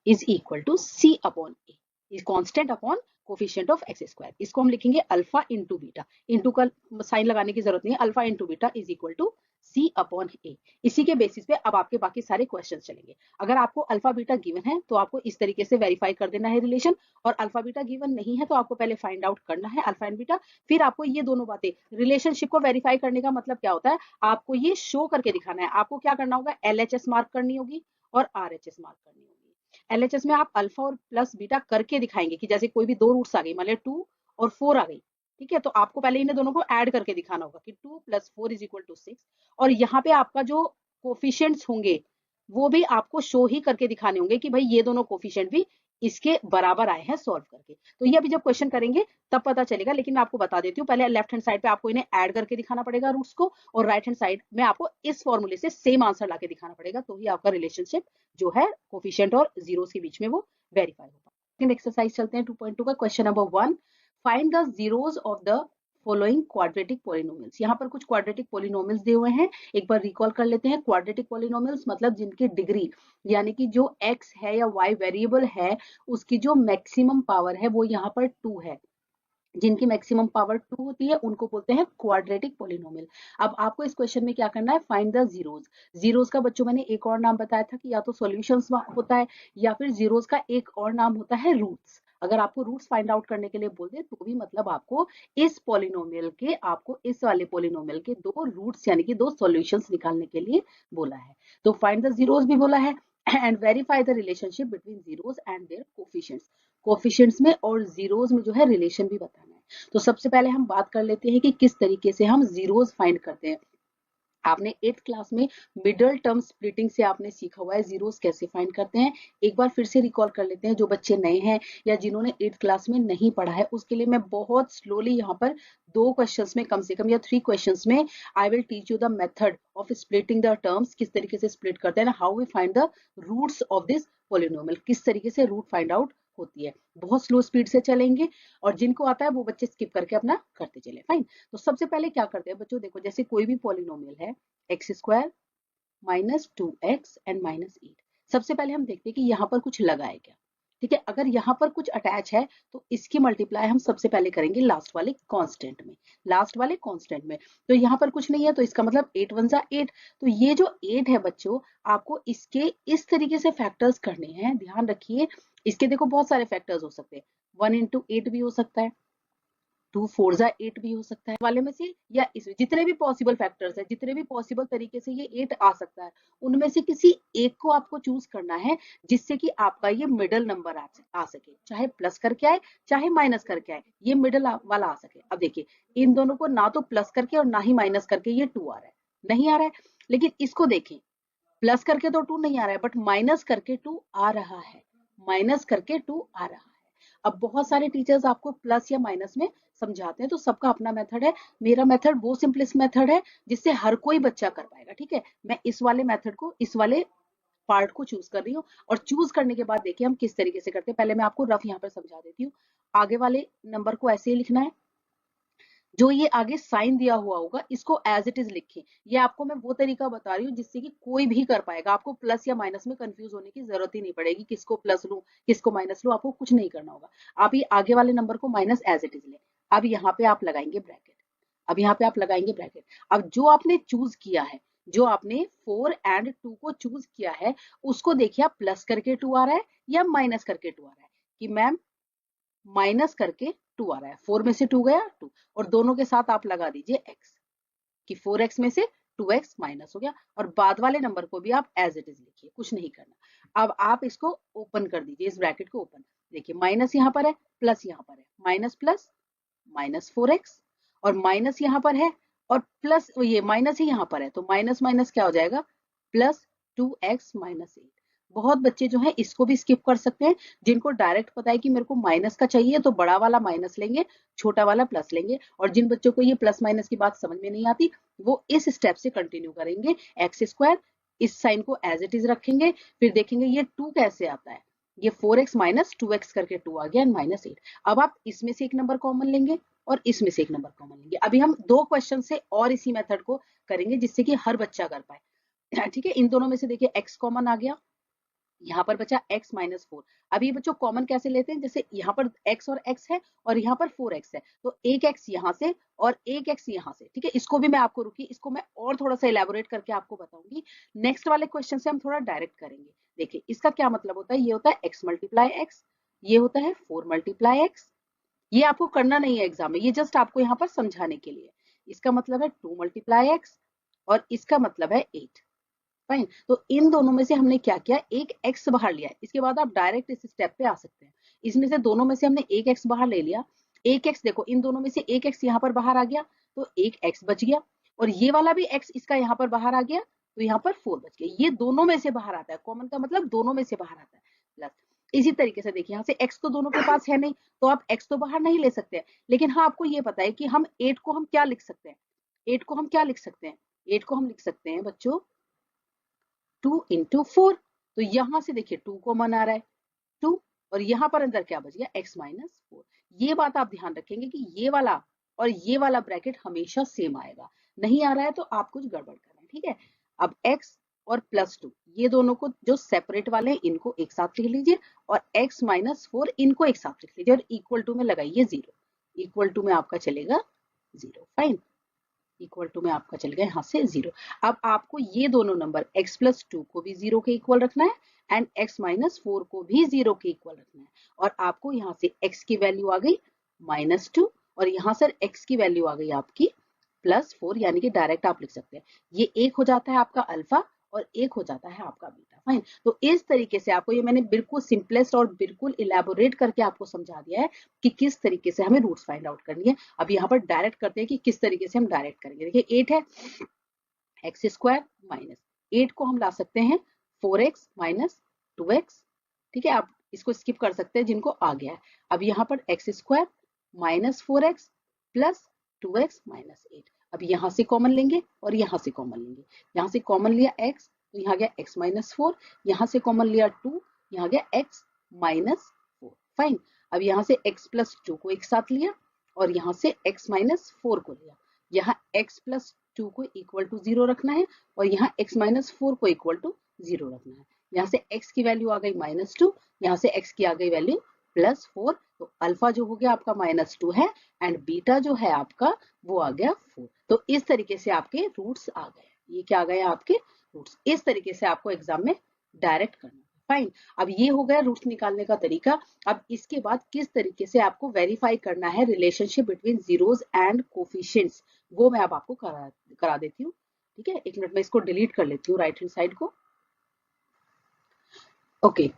is equal to c upon a, is constant upon coefficient of x square. इसको हम लिखेंगे अल्फा इंटू बीटा, इंटू का साइन लगाने की जरूरत नहीं है, alpha into beta is equal to c upon a. इसी के बेसिस पे अब आपके बाकी सारे क्वेश्चन चलेंगे। अगर आपको अल्फा बीटा गिवन है तो आपको इस तरीके से वेरीफाई कर देना है रिलेशन, और अल्फा बीटा गिवन नहीं है तो आपको पहले फाइंड आउट करना है अल्फा एंड बीटा। फिर आपको ये दोनों बातें, रिलेशनशिप को वेरीफाई करने का मतलब क्या होता है, आपको ये शो करके दिखाना है। आपको क्या करना होगा, एलएचएस मार्क करनी होगी और आरएचएस मार्क करनी होगी। एलएचएस में आप अल्फा और प्लस बीटा करके दिखाएंगे कि जैसे कोई भी दो रूट्स आ गई, मान लिया 2 और 4 आ गई, ठीक है, तो आपको पहले इन्हें दोनों को ऐड करके दिखाना होगा कि 2 + 4 इज इक्वल टू 6, और यहाँ पे आपका जो कोफिशिएंट्स होंगे वो भी आपको शो ही करके दिखाने होंगे कि भाई ये दोनों कोफिशिएंट भी इसके बराबर आए हैं सॉल्व करके। तो ये अभी जब क्वेश्चन करेंगे तब पता चलेगा, लेकिन मैं आपको बता देती हूँ, पहले लेफ्ट हैंड साइड पे आपको इन्हें ऐड करके दिखाना पड़ेगा रूट्स को, और राइट हैंड साइड में आपको इस फॉर्मूले से सेम आंसर लाके दिखाना पड़ेगा, तो ही आपका रिलेशनशिप जो है कोफिशिएंट और जीरोस के बीच में वो वेरीफाई होगा। सेकंड एक्सरसाइज चलते हैं 2.2 का। Question number 1, find the zeros of the following quadratic polynomials. यहाँ पर कुछ क्वाड्रेटिक पॉलिनोमियल्स दिए हुए हैं, एक बार रिकॉल कर लेते हैं। क्वाड्रेटिक पॉलिनोमियल्स मतलब जिनकी डिग्री, यानी कि जो x है या y वेरिएबल है उसकी जो मैक्सिमम पावर है वो यहाँ पर 2 है, जिनकी मैक्सिमम पावर 2 होती है उनको बोलते हैं क्वाड्रेटिक पॉलिनोमियल। अब आपको इस क्वेश्चन में क्या करना है, फाइंड द जीरोस। जीरोस का बच्चों मैंने एक और नाम बताया था कि या तो सॉल्यूशंस होता है या फिर जीरोस का एक और नाम होता है रूट्स। अगर आपको रूट्स फाइंड आउट करने के लिए बोल दे तो भी मतलब आपको इस पॉलिनोमियल के, आपको इस वाले पॉलिनोमियल के दो रूट्स यानी कि दो सॉल्यूशंस निकालने के लिए बोला है। तो फाइंड द जीरोस भी बोला है and verify the relationship between zeros and there coefficients. Coefficients में और जीरोस में जो है रिलेशन भी बताना है। तो सबसे पहले हम बात कर लेते हैं कि किस तरीके से हम जीरोस फाइंड करते हैं। आपने 8th क्लास में मिडल टर्म स्प्लिटिंग से आपने सीखा हुआ है जीरोस कैसे फाइंड करते हैं। एक बार फिर से रिकॉल कर लेते हैं, जो बच्चे नए हैं या जिन्होंने 8th क्लास में नहीं पढ़ा है उसके लिए मैं बहुत स्लोली यहाँ पर 2 क्वेश्चंस में कम से कम या 3 क्वेश्चंस में I will teach you the method of splitting the terms, किस तरीके से स्प्लिट करते हैं, how we find the roots of this polynomial, किस तरीके से रूट फाइंड आउट होती है। बहुत स्लो स्पीड से चलेंगे और जिनको आता है वो बच्चे स्किप करके अपना करते चले। फाइन, तो सबसे पहले क्या करते हैं बच्चों, देखो जैसे कोई भी पॉलिनोमियल है x² - 2x एंड -8, सबसे पहले हम देखते हैं कि यहाँ पर कुछ लगा है क्या। ठीक है, अगर यहाँ पर कुछ अटैच है तो इसकी मल्टीप्लाई हम सबसे पहले करेंगे लास्ट वाले कांस्टेंट में, लास्ट वाले कांस्टेंट में। तो यहाँ पर कुछ नहीं है तो इसका मतलब 8 × 1 = 8। तो ये जो 8 है बच्चों, आपको इसके इस तरीके से फैक्टर्स करने हैं, ध्यान रखिए। इसके देखो बहुत सारे फैक्टर्स हो सकते हैं, 1 × 8 भी हो सकता है, 2 × 4 = 8 भी हो सकता है वाले में से, या इसमें जितने भी पॉसिबल फैक्टर्स है, जितने भी पॉसिबल तरीके से ये 8 आ सकता है, उनमें से किसी एक को आपको चूज करना है जिससे कि आपका ये मिडल नंबर आ सके, चाहे प्लस करके आए चाहे माइनस करके आए, ये मिडल वाला आ सके। अब देखिए इन दोनों को ना तो प्लस करके और ना ही माइनस करके ये 2 आ रहा है, नहीं आ रहा है, लेकिन इसको देखें, प्लस करके तो 2 नहीं आ रहा है, बट माइनस करके 2 आ रहा है, माइनस करके 2 आ रहा है। अब बहुत सारे टीचर्स आपको प्लस या माइनस में समझाते हैं, तो सबका अपना मेथड है। मेरा मेथड वो सिंपलेस्ट मेथड है जिससे हर कोई बच्चा कर पाएगा। ठीक है, मैं इस वाले मेथड को, इस वाले पार्ट को चूज कर रही हूँ, और चूज करने के बाद देखिए हम किस तरीके से करते हैं। पहले मैं आपको रफ यहाँ पर समझा देती हूँ। आगे वाले नंबर को ऐसे ही लिखना है, जो ये आगे साइन दिया हुआ होगा इसको एज इट इज लिखें। ये आपको मैं वो तरीका बता रही हूँ जिससे कि कोई भी कर पाएगा, आपको प्लस या माइनस में कंफ्यूज होने की जरूरत ही नहीं पड़ेगी, किसको प्लस लूं किसको माइनस लूं, आपको कुछ नहीं करना होगा। आप ये आगे वाले नंबर को माइनस एज इट इज लें। अब यहाँ पे आप लगाएंगे ब्रैकेट, अब यहाँ पे आप लगाएंगे ब्रैकेट। अब जो आपने चूज किया है, जो आपने 4 और 2 को चूज किया है, उसको देखिए आप प्लस करके 2 आ रहा है या माइनस करके 2 आ रहा है, कि मैम माइनस करके 2 आ रहा है, 4 में से 2 गया 2, और दोनों के साथ आप लगा दीजिए x, कि 4x में से 2x माइनस हो गया, और बाद वाले नंबर को भी आप एज इट इज लिखिए, कुछ नहीं करना। अब आप इसको ओपन कर दीजिए, इस ब्रैकेट को ओपन, देखिए माइनस यहाँ पर है, प्लस यहाँ पर है, माइनस प्लस -4x, और माइनस यहाँ पर है और प्लस, ये माइनस ही यहाँ पर है, तो माइनस माइनस क्या हो जाएगा, +2x - 8। बहुत बच्चे जो है इसको भी स्किप कर सकते हैं, जिनको डायरेक्ट पता है कि मेरे को माइनस का चाहिए तो बड़ा वाला माइनस लेंगे, छोटा वाला प्लस लेंगे, और जिन बच्चों को ये प्लस माइनस की बात समझ में नहीं आती वो इस स्टेप से कंटिन्यू करेंगे। x², इस साइन को एज इट इज रखेंगे, फिर देखेंगे ये 2 कैसे आता है, ये 4x - 2x करके 2 आ गया एंड -8। अब आप इसमें से एक नंबर कॉमन लेंगे और इसमें से एक नंबर कॉमन लेंगे। अभी हम 2 क्वेश्चन से और इसी मेथड को करेंगे जिससे कि हर बच्चा कर पाए। ठीक है, इन दोनों में से देखिए x कॉमन आ गया, यहाँ पर बचा x माइनस 4। अब ये बच्चों कॉमन कैसे लेते हैं, जैसे यहाँ पर x और x है और यहाँ पर 4x है, तो एक x यहाँ से और एक x यहाँ से, ठीक है। इसको भी मैं आपको रुकी, इसको मैं और थोड़ा सा इलेबोरेट करके आपको बताऊंगी। नेक्स्ट वाले क्वेश्चन से हम थोड़ा डायरेक्ट करेंगे। देखिए इसका क्या मतलब होता है, ये होता है x मल्टीप्लाई x, ये होता है 4 मल्टीप्लाई x। ये आपको करना नहीं है एग्जाम में, ये जस्ट आपको यहाँ पर समझाने के लिए। इसका मतलब है 2 मल्टीप्लाई x और इसका मतलब है 8। फाइन, तो इन दोनों में से हमने क्या किया, एक x बाहर लिया है। इसके बाद आप डायरेक्ट इस स्टेप पे आ सकते हैं। इसमें से दोनों में से हमने एक x बाहर ले लिया। एक x देखो, इन दोनों में से एक x यहाँ पर बाहर आ गया तो एक x बच गया, और ये वाला भी x इसका यहाँ पर बाहर आ गया तो यहाँ पर 4 बच गया। ये दोनों में से बाहर आता है, कॉमन का मतलब दोनों में से बाहर आता है। प्लस इसी तरीके से देखिए यहाँ से x तो दोनों के पास है नहीं, तो आप x तो बाहर नहीं ले सकते, लेकिन हाँ आपको ये पता है कि हम 8 को हम क्या लिख सकते हैं, 8 को हम क्या लिख सकते हैं, 8 को हम लिख सकते हैं बच्चों 2 इंटू 4। तो यहां से देखिए 2 कॉमन आ रहा है 2, और यहां पर अंदर क्या बच गया x माइनस 4। ये बात आप ध्यान रखेंगे कि ये वाला और ये वाला ब्रैकेट हमेशा सेम आएगा, नहीं आ रहा है तो आप कुछ गड़बड़ कर रहे हैं, ठीक है। अब x और प्लस 2 ये दोनों को जो सेपरेट वाले हैं इनको एक साथ लिख लीजिए, और x माइनस 4 इनको एक साथ लिख लीजिए, और इक्वल टू में लगाइए 0। इक्वल टू में आपका चलेगा 0। फाइन, इक्वल टू में आपका चल गया यहाँ से 0। अब आपको ये दोनों नंबर x प्लस 2 को भी 0 के इक्वल रखना है एंड x माइनस 4 को भी 0 के इक्वल रखना है। और आपको यहाँ से x की वैल्यू आ गई -2 और यहाँ से x की वैल्यू आ गई आपकी +4, यानी कि डायरेक्ट आप लिख सकते हैं ये एक हो जाता है आपका अल्फा और एक हो जाता है आपका बीटा। फाइन, तो इस तरीके से आपको ये मैंने बिल्कुल सिंपलेस्ट और बिल्कुल इलेबोरेट करके आपको समझा दिया है कि किस तरीके से हमें रूट्स फाइंड आउट करनी है। अब यहाँ पर डायरेक्ट करते हैं कि किस तरीके से हम डायरेक्ट करेंगे। देखिए 8 है, एक्स स्क्वायर माइनस 8 को हम ला सकते हैं 4x माइनस 2x, ठीक है। आप इसको स्किप कर सकते हैं जिनको आ गया है। अब यहाँ पर x square minus 4x plus 2x minus 8। अब यहाँ से कॉमन लेंगे और यहाँ से कॉमन लेंगे। यहाँ से कॉमन लिया x तो यहाँ गया x माइनस 4, यहाँ से कॉमन लिया 2, यहाँ गया x माइनस 4। फाइन, अब यहाँ से x प्लस 2 को एक साथ लिया और यहाँ से x माइनस 4 को लिया। यहाँ x प्लस 2 को इक्वल टू 0 रखना है और यहाँ x माइनस 4 को इक्वल टू 0 रखना है। यहाँ से x की वैल्यू आ गई -2, यहाँ से x की आ गई वैल्यू +4, तो अल्फा जो हो गया आपका -2 है एंड बीटा जो है आपका वो आ गया 4। तो इस तरीके से आपके रूट्स आ गए, ये क्या आ गए आपके रूट्स। इस तरीके से आपको एग्जाम में डायरेक्ट करना है। फाइन, अब ये हो गया रूट्स निकालने का तरीका। अब इसके बाद किस तरीके से आपको वेरीफाई करना है relationship between zeros and coefficients, वो मैं अब आपको करा देती हूँ, ठीक है। एक मिनट में इसको डिलीट कर लेती हूँ राइट हैंड साइड को। Okay,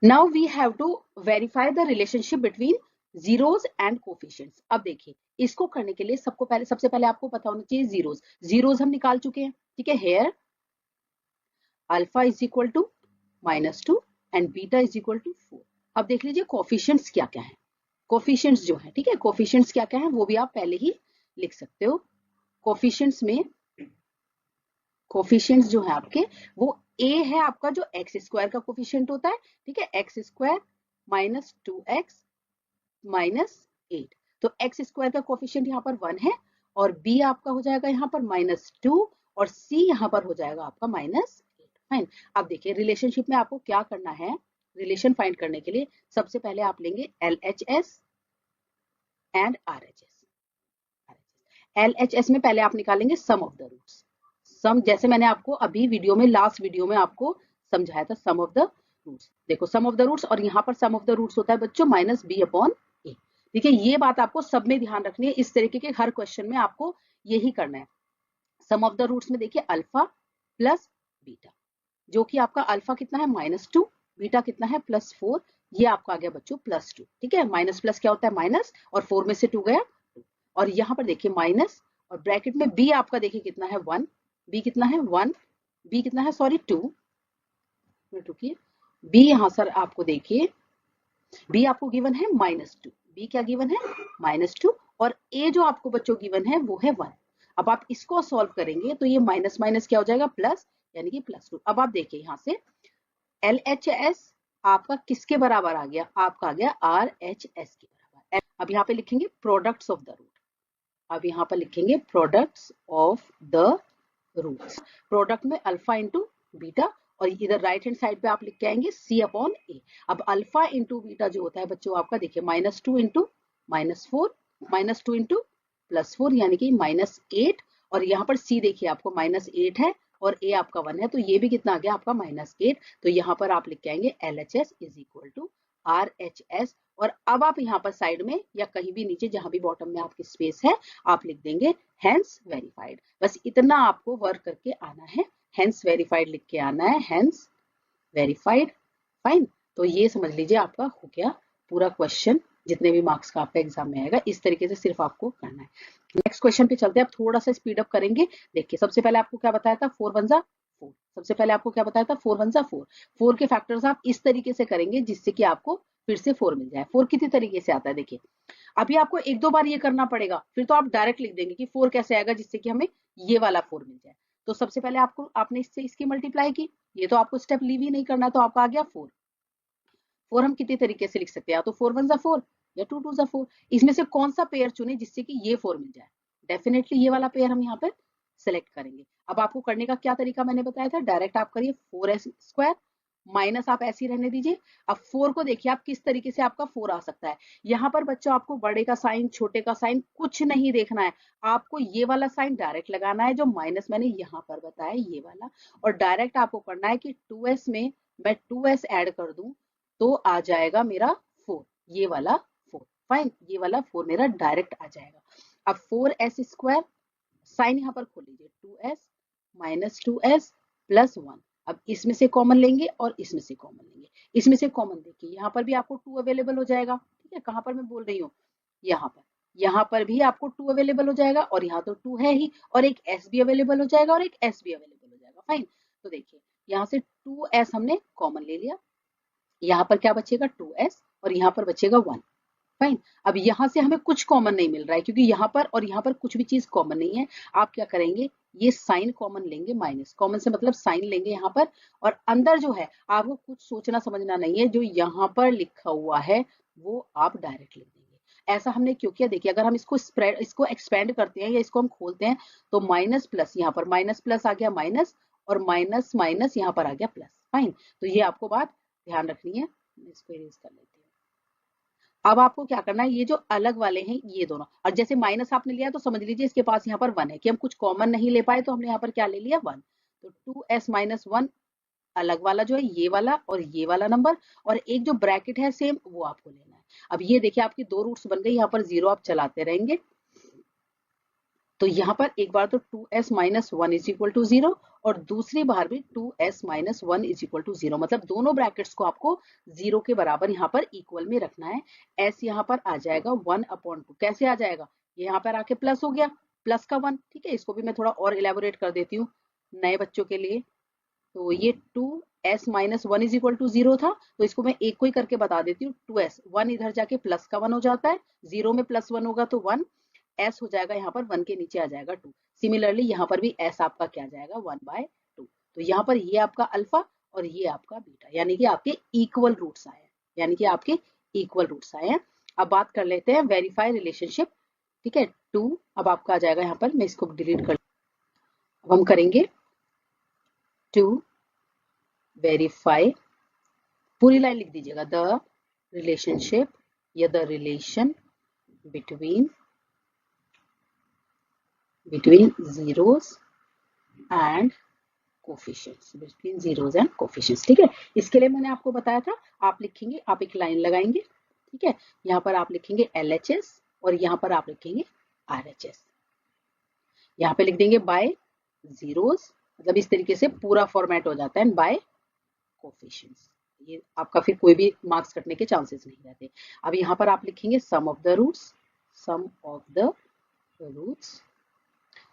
now we have to verify the relationship between zeros and coefficients. अब देखिए इसको करने के लिए सबसे पहले आपको पता होना चाहिए जीरोस। जीरोस हम निकाल चुके हैं, ठीक है। Here alpha is equal to -2 and beta is equal to 4। अब देख लीजिए कोफिशिएंट्स क्या क्या है, कोफिशिएंट्स जो है, ठीक है। कोफिशिएंट्स क्या क्या है वो भी आप पहले ही लिख सकते हो। कोफिशिएंट्स में कोफिशिएंट्स जो है आपके वो a है आपका जो एक्स स्क्वायर का कोफिशिएंट होता है, ठीक है। X square minus 2x minus 8, तो एक्स स्क्वायर का कोफिशिएंट यहाँ पर 1 है और b आपका हो जाएगा यहाँ पर -2 और c यहाँ पर हो जाएगा आपका -8। फाइन, अब देखिए रिलेशनशिप में आपको क्या करना है, रिलेशन फाइंड करने के लिए सबसे पहले आप लेंगे LHS एंड RHS। LHS में पहले आप निकालेंगे सम ऑफ द रूट्स। सम जैसे मैंने आपको अभी वीडियो में लास्ट वीडियो में आपको समझाया था सम ऑफ द रूट्स। देखो सम ऑफ द रूट्स, और यहाँ पर सम ऑफ द रूट्स होता है बच्चों -b/a, ठीक है। ये बात आपको सब में ध्यान रखनी है, इस तरीके के हर क्वेश्चन में आपको यही करना है। सम ऑफ द रूट्स में देखिए अल्फा प्लस बीटा, जो कि आपका अल्फा कितना है -2, बीटा कितना है +4, ये आपका आ गया बच्चों +2, ठीक है। माइनस प्लस क्या होता है माइनस, और 4 में से 2 गया 2, और यहाँ पर देखिए माइनस और ब्रैकेट में b आपका देखिए कितना है 1, b कितना है 1, b कितना है सॉरी 2, रुकिए b यहाँ सर आपको देखिए b आपको गिवन है -2, b क्या गिवन है -2, और a जो आपको बच्चों गिवन है वो है 1। अब आप इसको सॉल्व करेंगे तो ये माइनस माइनस क्या हो जाएगा प्लस, यानी कि +2। अब आप देखिए यहाँ से LHS आपका किसके बराबर आ गया, आपका आ गया RHS के बराबर। अब यहाँ पे लिखेंगे प्रोडक्ट्स ऑफ द रूट, अब यहाँ पर लिखेंगे products of the roots. Product में अल्फा इंटू बीटा और इधर राइट हैंड साइड पे आप लिख के आएंगे C अपॉन A। अब अल्फा इंटू बीटा जो होता है बच्चों आपका देखिए -2 इंटू -4, -2 इंटू +4 यानी कि -8, और यहाँ पर C देखिए आपको -8 है और A आपका 1 है, तो ये भी कितना आ गया आपका -8। तो यहाँ पर आप लिख के आएंगे LHS is equal to RHS। और अब आप यहाँ पर साइड में या कहीं भी नीचे जहां भी बॉटम में आपकी स्पेस है आप लिख देंगे हेंस वेरीफाइड। बस इतना आपको वर्क करके आना है, हेंस वेरीफाइड लिख के आना है, हेंस वेरीफाइड। फाइन, तो ये समझ लीजिए आपका हो गया पूरा क्वेश्चन, जितने भी मार्क्स का आपका एग्जाम में आएगा इस तरीके से सिर्फ आपको करना है। नेक्स्ट क्वेश्चन पे चलते हैं, आप थोड़ा सा स्पीड अप करेंगे। देखिए सबसे पहले आपको क्या बताया था, 4 1 4। सबसे पहले आपको क्या बताया था, 4 1 4। 4 के फैक्टर्स आप इस तरीके से करेंगे जिससे कि आपको फिर से 4 मिल जाए। 4 कितनी तरीके से आता है देखिए, अभी आपको 1-2 बार ये करना पड़ेगा, फिर तो आप डायरेक्ट लिख देंगे कि 4 कैसे आएगा जिससे कि हमें ये वाला 4 मिल जाए। तो सबसे पहले आपने इससे इसकी मल्टीप्लाई की, ये तो आपको स्टेप लीव ही नहीं करना, तो आपका आ गया 4। 4 हम कितनी तरीके से लिख सकते हैं, या तो 4 1 4 या 2 2 4। इसमें से कौन सा पेयर चुने जिससे कि ये 4 मिल जाए, डेफिनेटली ये वाला पेयर हम यहाँ पे सिलेक्ट करेंगे। अब आपको करने का क्या तरीका मैंने बताया था, डायरेक्ट आप करिए 4s² माइनस आप ऐसे ही रहने दीजिए। अब 4 को देखिए आप किस तरीके से आपका 4 आ सकता है। यहाँ पर बच्चों आपको बड़े का साइन छोटे का साइन कुछ नहीं देखना है, आपको ये वाला साइन डायरेक्ट लगाना है जो माइनस मैंने यहाँ पर बताया ये वाला, और डायरेक्ट आपको करना है कि 2s में मैं 2s ऐड कर दूं तो आ जाएगा मेरा 4, ये वाला 4। फाइन, ये वाला 4 मेरा डायरेक्ट आ जाएगा। अब 4s² साइन यहाँ पर खोल लीजिए, 2s माइनस 2s प्लस 1। अब इसमें से कॉमन लेंगे और इसमें से कॉमन लेंगे, इसमें से कॉमन देखिए यहाँ पर भी आपको 2 अवेलेबल हो जाएगा। ठीक है, कहाँ पर मैं बोल रही हूँ, यहाँ पर भी आपको 2 अवेलेबल हो जाएगा, और यहाँ तो 2 है ही, और एक s भी अवेलेबल हो जाएगा और एक s भी अवेलेबल हो जाएगा। फाइन, तो देखिए यहाँ से 2s हमने कॉमन ले लिया, यहाँ पर क्या बचेगा 2s और यहाँ पर बचेगा 1। फाइन, अब यहाँ से हमें कुछ कॉमन नहीं मिल रहा है क्योंकि यहाँ पर और यहाँ पर कुछ भी चीज कॉमन नहीं है। आप क्या करेंगे, ये साइन कॉमन लेंगे, माइनस कॉमन से मतलब साइन लेंगे यहाँ पर, और अंदर जो है आपको कुछ सोचना समझना नहीं है, जो यहाँ पर लिखा हुआ है वो आप डायरेक्ट लिख देंगे। ऐसा हमने क्यों किया, देखिए अगर हम इसको एक्सपेंड करते हैं या इसको हम खोलते हैं तो माइनस प्लस, यहाँ पर माइनस प्लस आ गया माइनस, और माइनस माइनस यहाँ पर आ गया प्लस। फाइन, तो ये आपको बात ध्यान रखनी है। मैं इसको इरेज कर लेती हूँ। अब आपको क्या करना है, ये जो अलग वाले हैं ये दोनों, और जैसे माइनस आपने लिया तो समझ लीजिए इसके पास यहाँ पर 1 है कि हम कुछ कॉमन नहीं ले पाए, तो हमने यहाँ पर क्या ले लिया 1। तो 2s माइनस 1 अलग वाला जो है ये वाला और ये वाला नंबर, और एक जो ब्रैकेट है सेम वो आपको लेना है। अब ये देखिए आपकी 2 रूट्स बन गई, यहाँ पर 0 आप चलाते रहेंगे, तो यहाँ पर एक बार तो 2s minus 1 is equal to 0, और दूसरी बार भी 2s minus 1 is equal to 0, मतलब दोनों ब्रैकेट्स को आपको 0 के बराबर यहाँ पर इक्वल में रखना है। s यहाँ पर आ जाएगा 1/2, कैसे आ जाएगा, यहाँ पर आके प्लस हो गया, प्लस का 1। ठीक है, इसको भी मैं थोड़ा और इलेबोरेट कर देती हूँ नए बच्चों के लिए। तो ये 2s minus 1 is equal to 0 था, तो इसको मैं एक को ही करके बता देती हूँ। 2s 1 इधर जाके प्लस का 1 हो जाता है, 0 में प्लस 1 होगा तो 1, s हो जाएगा यहाँ पर 1 के नीचे आ जाएगा 2। सिमिलरली यहाँ पर भी s आपका क्या जाएगा 1/2। तो यहाँ पर ये आपका अल्फा और ये आपका बीटा, यानी कि आपके इक्वल रूट्स आए हैं, यानी कि आपके इक्वल रूट्स आए हैं। अब बात कर लेते हैं वेरीफाई रिलेशनशिप। ठीक है, 2 अब आपका आ जाएगा यहाँ पर, मैं इसको डिलीट कर, अब हम करेंगे टू वेरीफाई, पूरी लाइन लिख दीजिएगा, द रिलेशनशिप या the relation between zeros and coefficients, between zeros and coefficients। ठीक है, इसके लिए मैंने आपको बताया था, आप लिखेंगे, आप एक लाइन लगाएंगे। ठीक है, यहाँ पर आप लिखेंगे LHS और यहाँ पर आप लिखेंगे RHS, यहाँ पे लिख देंगे बाय जीरोस, मतलब इस तरीके से पूरा फॉर्मेट हो जाता है, बाय कोफिशिएंट्स, ये आपका फिर कोई भी मार्क्स कटने के चांसेस नहीं रहते। अब यहाँ पर आप लिखेंगे sum of the roots, sum of the roots,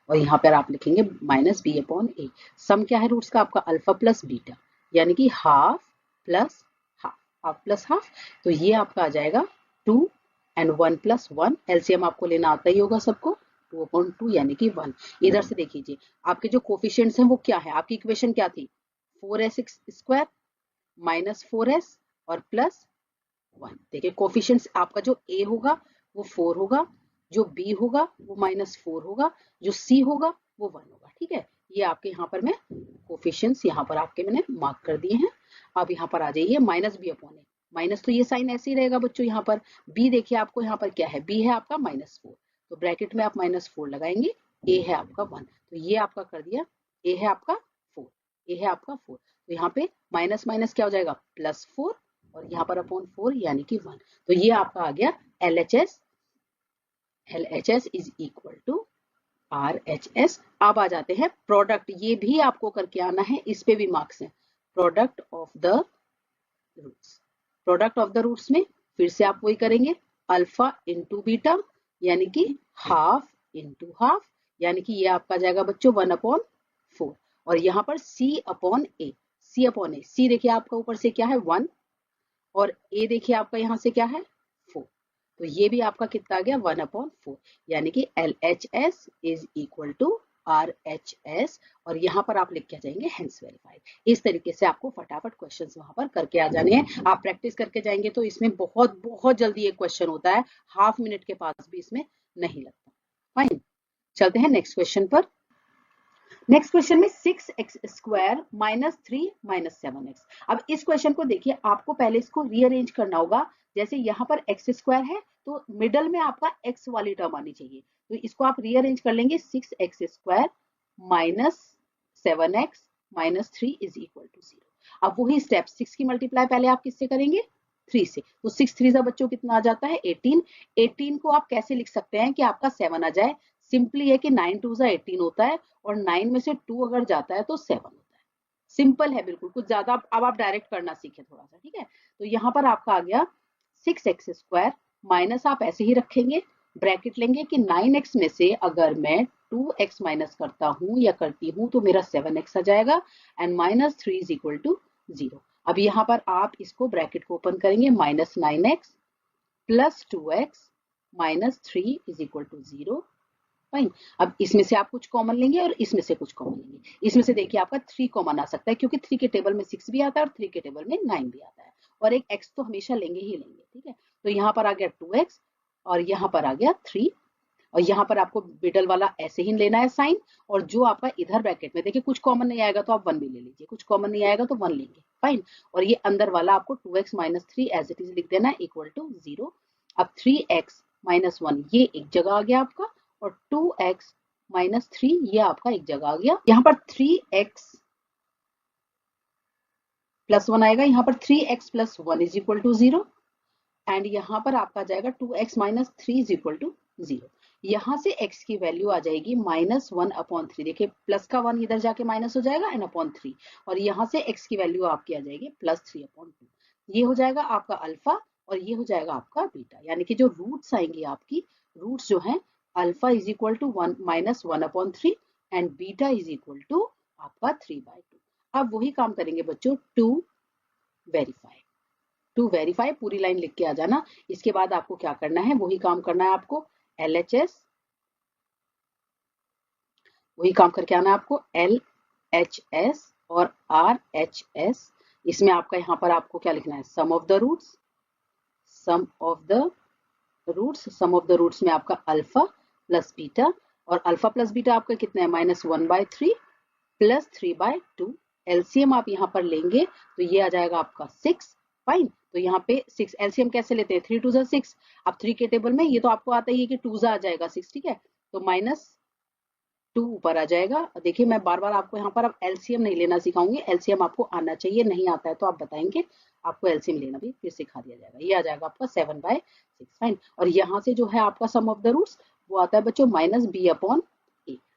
और यहाँ पर आप लिखेंगे minus b upon a। Sum क्या है रूट्स का, आपका अल्फा प्लस बीटा, यानी कि half plus half, half plus half, तो ये आपका आ जाएगा 2 एंड 1 प्लस 1, एलसीएम आपको लेना आता ही होगा सबको, 2/2 यानी कि 1। इधर से देखिए आपके जो कोफिशिएंट्स हैं वो क्या है, आपकी इक्वेशन क्या थी, 4s² माइनस 4s और प्लस 1। देखिए कोफिशिएंट्स आपका जो a होगा वो 4 होगा, जो b होगा वो -4 होगा, जो c होगा वो 1 होगा। ठीक है, ये आपके यहाँ पर मैं कोफिशिएंट्स यहाँ पर आपके मैंने मार्क कर दिए हैं। अब यहाँ पर आ जाइए माइनस बी अपॉन ए। माइनस तो ये साइन ऐसे ही रहेगा बच्चों। यहाँ पर बी देखिए आपको यहाँ पर क्या है, बी है आपका -4, तो ब्रैकेट में आप -4 लगाएंगे, ए है आपका 1, तो ये आपका कर दिया, ए है आपका 4, ए है आपका 4, तो यहाँ पे माइनस माइनस क्या हो जाएगा +4 और यहाँ पर अपॉन 4 यानी कि 1, तो ये आपका आ गया LHS। LHS is equal to RHS। अब आ जाते हैं प्रोडक्ट, ये भी आपको करके आना है, इस पे भी मार्क्स हैं। Product of the roots, product of the roots में फिर से आप वही करेंगे, अल्फा इंटू बीटा यानी कि हाफ इंटू हाफ, यानी कि ये आपका जाएगा बच्चों 1/4, और यहाँ पर C अपॉन ए, C अपॉन ए, C देखिए आपका ऊपर से क्या है 1 और A देखिए आपका यहाँ से क्या है 4, तो ये भी आपका कितना आ गया 1/4, यानी कि LHS is equal to RHS, और यहाँ पर आप लिख के जाएंगे हेंस वेरीफाइड। इस तरीके से आपको फटाफट क्वेश्चंस वहां पर करके आ जाने हैं। आप प्रैक्टिस करके जाएंगे तो इसमें बहुत बहुत जल्दी एक क्वेश्चन होता है, हाफ मिनट के पास भी इसमें नहीं लगता। फाइन, चलते हैं नेक्स्ट क्वेश्चन पर। नेक्स्ट क्वेश्चन में 6x² -3 -7x। अब इस क्वेश्चन को देखिए, आपको पहले इसको रीअरेंज करना होगा। जैसे यहाँ पर x² है तो मिडल में आपका x वाली टर्म आनी चाहिए, तो इसको आप रीअरेंज कर लेंगे 6x² -7x -3 is equal to 0। अब वही स्टेप, 6 की मल्टीप्लाई पहले आप किससे करेंगे 3 से, तो 6 3 बच्चों कितना आ जाता है 18। 18 को आप कैसे लिख सकते हैं कि आपका 7 आ जाए, सिंपली है कि 9 2 18 होता है और 9 में से 2 अगर जाता है तो 7 होता है। सिंपल है बिल्कुल, कुछ ज्यादा अब आप डायरेक्ट करना सीखे थोड़ा सा, ठीक है। तो यहाँ पर आपका आ गया 6x² माइनस, आप ऐसे ही रखेंगे, ब्रैकेट लेंगे कि 9x में से अगर मैं 2x माइनस करता हूं या करती हूं तो मेरा 7x आ जाएगा, एंड -3 इज इक्वल टू 0। अब यहाँ पर आप इसको ब्रैकेट को ओपन करेंगे, -9x + 2x -3 is equal to 0। Fine, अब इसमें से आप कुछ कॉमन लेंगे और इसमें से कुछ कॉमन लेंगे। इसमें से देखिए आपका 3 कॉमन आ सकता है, क्योंकि 3 के टेबल में 6 भी आता है और 3 के टेबल में 9 भी आता है, और एक x तो हमेशा लेंगे ही लेंगे, ठीक है। तो यहाँ पर आ गया 2x और यहाँ पर आ गया 3, और यहाँ पर आपको मिडल वाला ऐसे ही लेना है साइन, और जो आपका इधर ब्रैकेट में देखिए कुछ कॉमन नहीं आएगा तो आप 1 भी ले लीजिए, कुछ कॉमन नहीं आएगा तो 1 लेंगे। फाइन, और ये अंदर वाला आपको 2x - 3 एज इट इज लिख देना इक्वल टू 0। अब 3x - 1 ये एक जगह आ गया आपका, और 2x - 3 ये आपका एक जगह आ गया। यहाँ पर 3x + 1 आएगा, यहाँ पर 3x + 1 is equal to 0, and यहाँ पर आपका जाएगा 2x - 3 इज इक्वल टू 0। यहाँ से x की वैल्यू आ जाएगी -1/3, देखिए प्लस का 1 इधर जाके माइनस हो जाएगा एंड अपॉन 3, और यहाँ से x की वैल्यू आपकी आ जाएगी +3/2। ये हो जाएगा आपका अल्फा और ये हो जाएगा आपका बीटा, यानी कि जो रूट्स आएंगी आपकी, रूट्स जो है alpha is equal to -1/3 and beta is equal to आपका 3/2। अब वही काम करेंगे बच्चों, टू वेरीफाई पूरी लाइन लिख के आ जाना। इसके बाद आपको क्या करना है, वही काम करना है आपको, LHS, वही काम करके आना है आपको LHS और RHS। इसमें आपका यहाँ पर आपको क्या लिखना है, sum of the roots, sum of the roots में आपका अल्फा प्लस बीटा, और अल्फा प्लस बीटा आपका कितना है -1/3 + 3/2। एलसीएम आप यहाँ पर लेंगे तो ये आ जाएगा आपका 6। फाइन, तो यहाँ पे 6 एलसीएम कैसे लेते हैं, 3 2 6। अब 3 के टेबल में ये तो आपको आता ही है कि 2 आ जाएगा 6, ठीक है, तो -2 ऊपर आ जाएगा। देखिए मैं बार बार आपको यहाँ पर अब एलसीएम नहीं लेना सिखाऊंगी, एलसीएम आपको आना चाहिए, नहीं आता है तो आप बताएंगे, आपको एलसीएम लेना भी फिर सिखा दिया जाएगा। ये आ जाएगा आपका 7/6। फाइन, और यहाँ से जो है आपका सम ऑफ द रूट्स वो आता है बच्चों -b/a।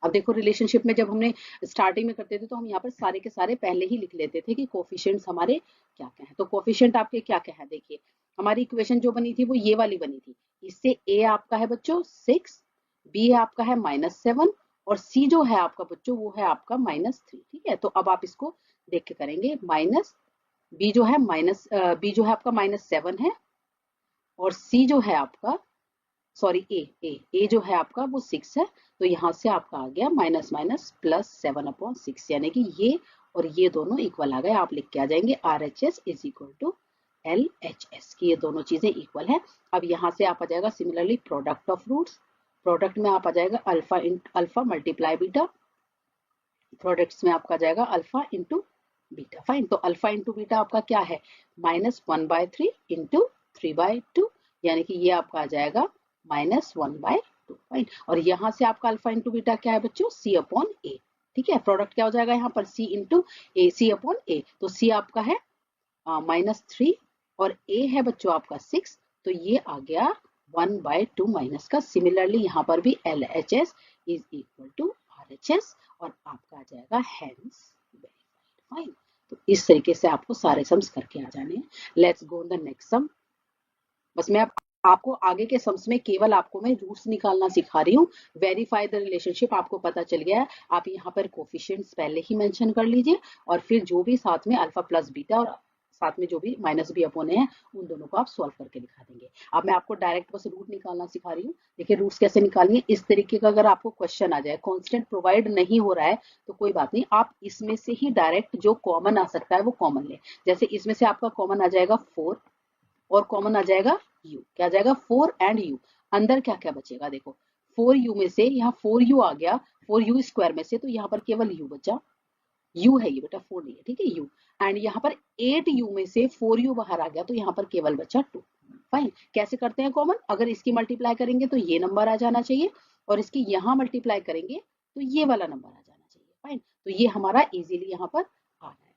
अब देखो रिलेशनशिप में जब हमने स्टार्टिंग में करते थे तो हम यहाँ पर सारे के सारे पहले ही लिख लेते थे कि कोफिशिएंट्स हमारे क्या क्या है। तो कोफिशिएंट आपके क्या क्या है, देखिए हमारी इक्वेशन जो बनी थी वो ये वाली बनी थी। इससे a आपका है बच्चों 6, b आपका है -7 और c जो है आपका बच्चों वो है आपका -3, ठीक है। तो अब आप इसको देख के करेंगे, b जो है आपका -7 है और c जो है आपका ए जो है आपका वो 6 है, तो यहाँ से आपका आ गया माइनस माइनस +7/6, यानी कि ये और ये दोनों इक्वल आ गए। आप लिख के आ जाएंगे RHS is equal to LHS की, ये दोनों चीजें इक्वल है। अब यहाँ से आप आ जाएगा similarly product of roots, product में आप आ जाएगा अल्फा मल्टीप्लाई बीटा, प्रोडक्ट्स में आपका जाएगा अल्फा इंटू बीटा। फाइन, तो अल्फा इंटू बीटा आपका क्या है, -1/3 इंटू 3/2, यानी कि ये आपका आ जाएगा -1/2। फाइन, और यहाँ से आपका अल्फा इंटू बीटा क्या है बच्चों, C/A। ठीक है, प्रोडक्ट क्या हो जाएगा यहाँ पर, C इंटू ए, C/A। तो C आपका है -3 और A है बच्चों आपका 6, तो ये आ गया 1/2 माइनस का। सिमिलरली यहाँ पर भी LHS is equal to RHS और आपका आ जाएगा हेंस वेरीफाइड। फाइन, तो इस तरीके से आपको सारे सम्स करके आ जाने हैं। Let's go on the next sum. बस मैं आपको आगे के सम्स में केवल आपको मैं रूट्स निकालना सिखा रही हूँ। वेरीफाई द रिलेशनशिप आपको पता चल गया है, आप यहाँ पर कोफिशिएंट्स पहले ही मेंशन कर लीजिए और फिर जो भी साथ में अल्फा प्लस बीटा और साथ में जो भी -B/A है उन दोनों को आप सॉल्व करके दिखा देंगे। अब मैं आपको डायरेक्ट बस रूट निकालना सिखा रही हूँ। देखिए रूट्स कैसे निकालिए, इस तरीके का अगर आपको क्वेश्चन आ जाए, कांस्टेंट प्रोवाइड नहीं हो रहा है तो कोई बात नहीं, आप इसमें से ही डायरेक्ट जो कॉमन आ सकता है वो कॉमन ले। जैसे इसमें से आपका कॉमन आ जाएगा 4 और कॉमन आ जाएगा u, क्या आ जाएगा 4 एंड u। अंदर क्या क्या बचेगा, देखो 4u में से यहाँ 4u आ गया, 4u स्क्वायर में से तो यहाँ पर केवल u बचा, u है ये बेटा 4 नहीं है, ठीक है u। एंड यहाँ पर 8u में से 4u बाहर आ गया तो यहाँ पर केवल बचा 2। फाइन, कैसे करते हैं कॉमन, अगर इसकी मल्टीप्लाई करेंगे तो ये नंबर आ जाना चाहिए और इसकी यहाँ मल्टीप्लाई करेंगे तो ये वाला नंबर आ जाना चाहिए। फाइन, तो ये हमारा इजीली यहाँ पर आ रहा है।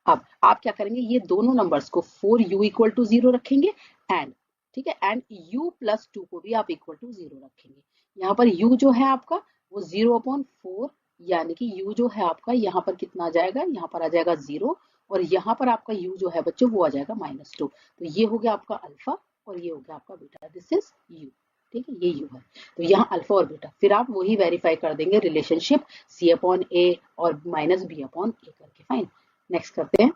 अब आप क्या करेंगे, ये दोनों नंबर्स को 4u इक्वल टू 0 रखेंगे एंड, ठीक है, एंड u प्लस 2 को भी आप इक्वल टू 0 रखेंगे। यहाँ पर u जो है आपका वो 0/4, यानी कि u जो है आपका यहाँ पर कितना आ जाएगा, यहाँ पर आ जाएगा 0 और यहाँ पर आपका u जो है बच्चों वो आ जाएगा -2। तो ये हो गया आपका अल्फा और ये हो गया आपका बीटा, दिस इज u। ठीक है, ये u है, तो यहाँ अल्फा और बीटा, फिर आप वही वेरीफाई कर देंगे रिलेशनशिप C/A और -B/A करके। फाइन, नेक्स्ट करते हैं।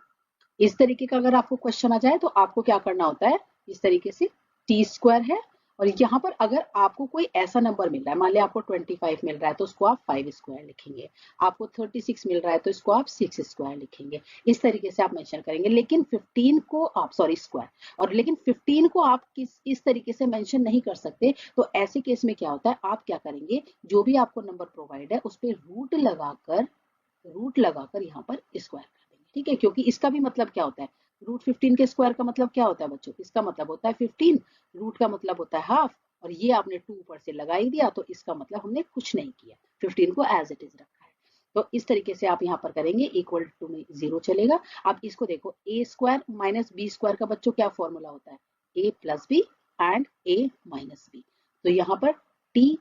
इस तरीके का अगर आपको क्वेश्चन आ जाए तो आपको क्या करना होता है, इस तरीके से t² है और यहाँ पर अगर आपको कोई ऐसा नंबर मिल रहा है, मान लिया आपको 25 मिल रहा है तो उसको आप 5² लिखेंगे, आपको 36 मिल रहा है तो इसको आप 6² लिखेंगे। इस तरीके से आप मेंशन करेंगे, लेकिन 15 को आप स्क्वायर, और लेकिन 15 को आप इस तरीके से मेंशन नहीं कर सकते। तो ऐसे केस में क्या होता है, आप क्या करेंगे, जो भी आपको नंबर प्रोवाइड है उस पर रूट लगाकर यहाँ पर स्क्वायर कर देंगे। ठीक है, क्योंकि इसका भी मतलब क्या होता है, √15 के स्क्वायर का मतलब क्या होता है बच्चों, इसका मतलब होता है 15, रूट का मतलब होता है हाफ, और ये आपने 2 ऊपर से लगा ही दिया तो इसका मतलब हमने कुछ नहीं किया, 15 को एज इट इज रखा है। तो इस तरीके से आप यहाँ पर करेंगे, इक्वल टू में 0 चलेगा। अब इसको देखो, a² - b² का बच्चों क्या फॉर्मूला होता है, a + b and a - b। तो यहाँ पर t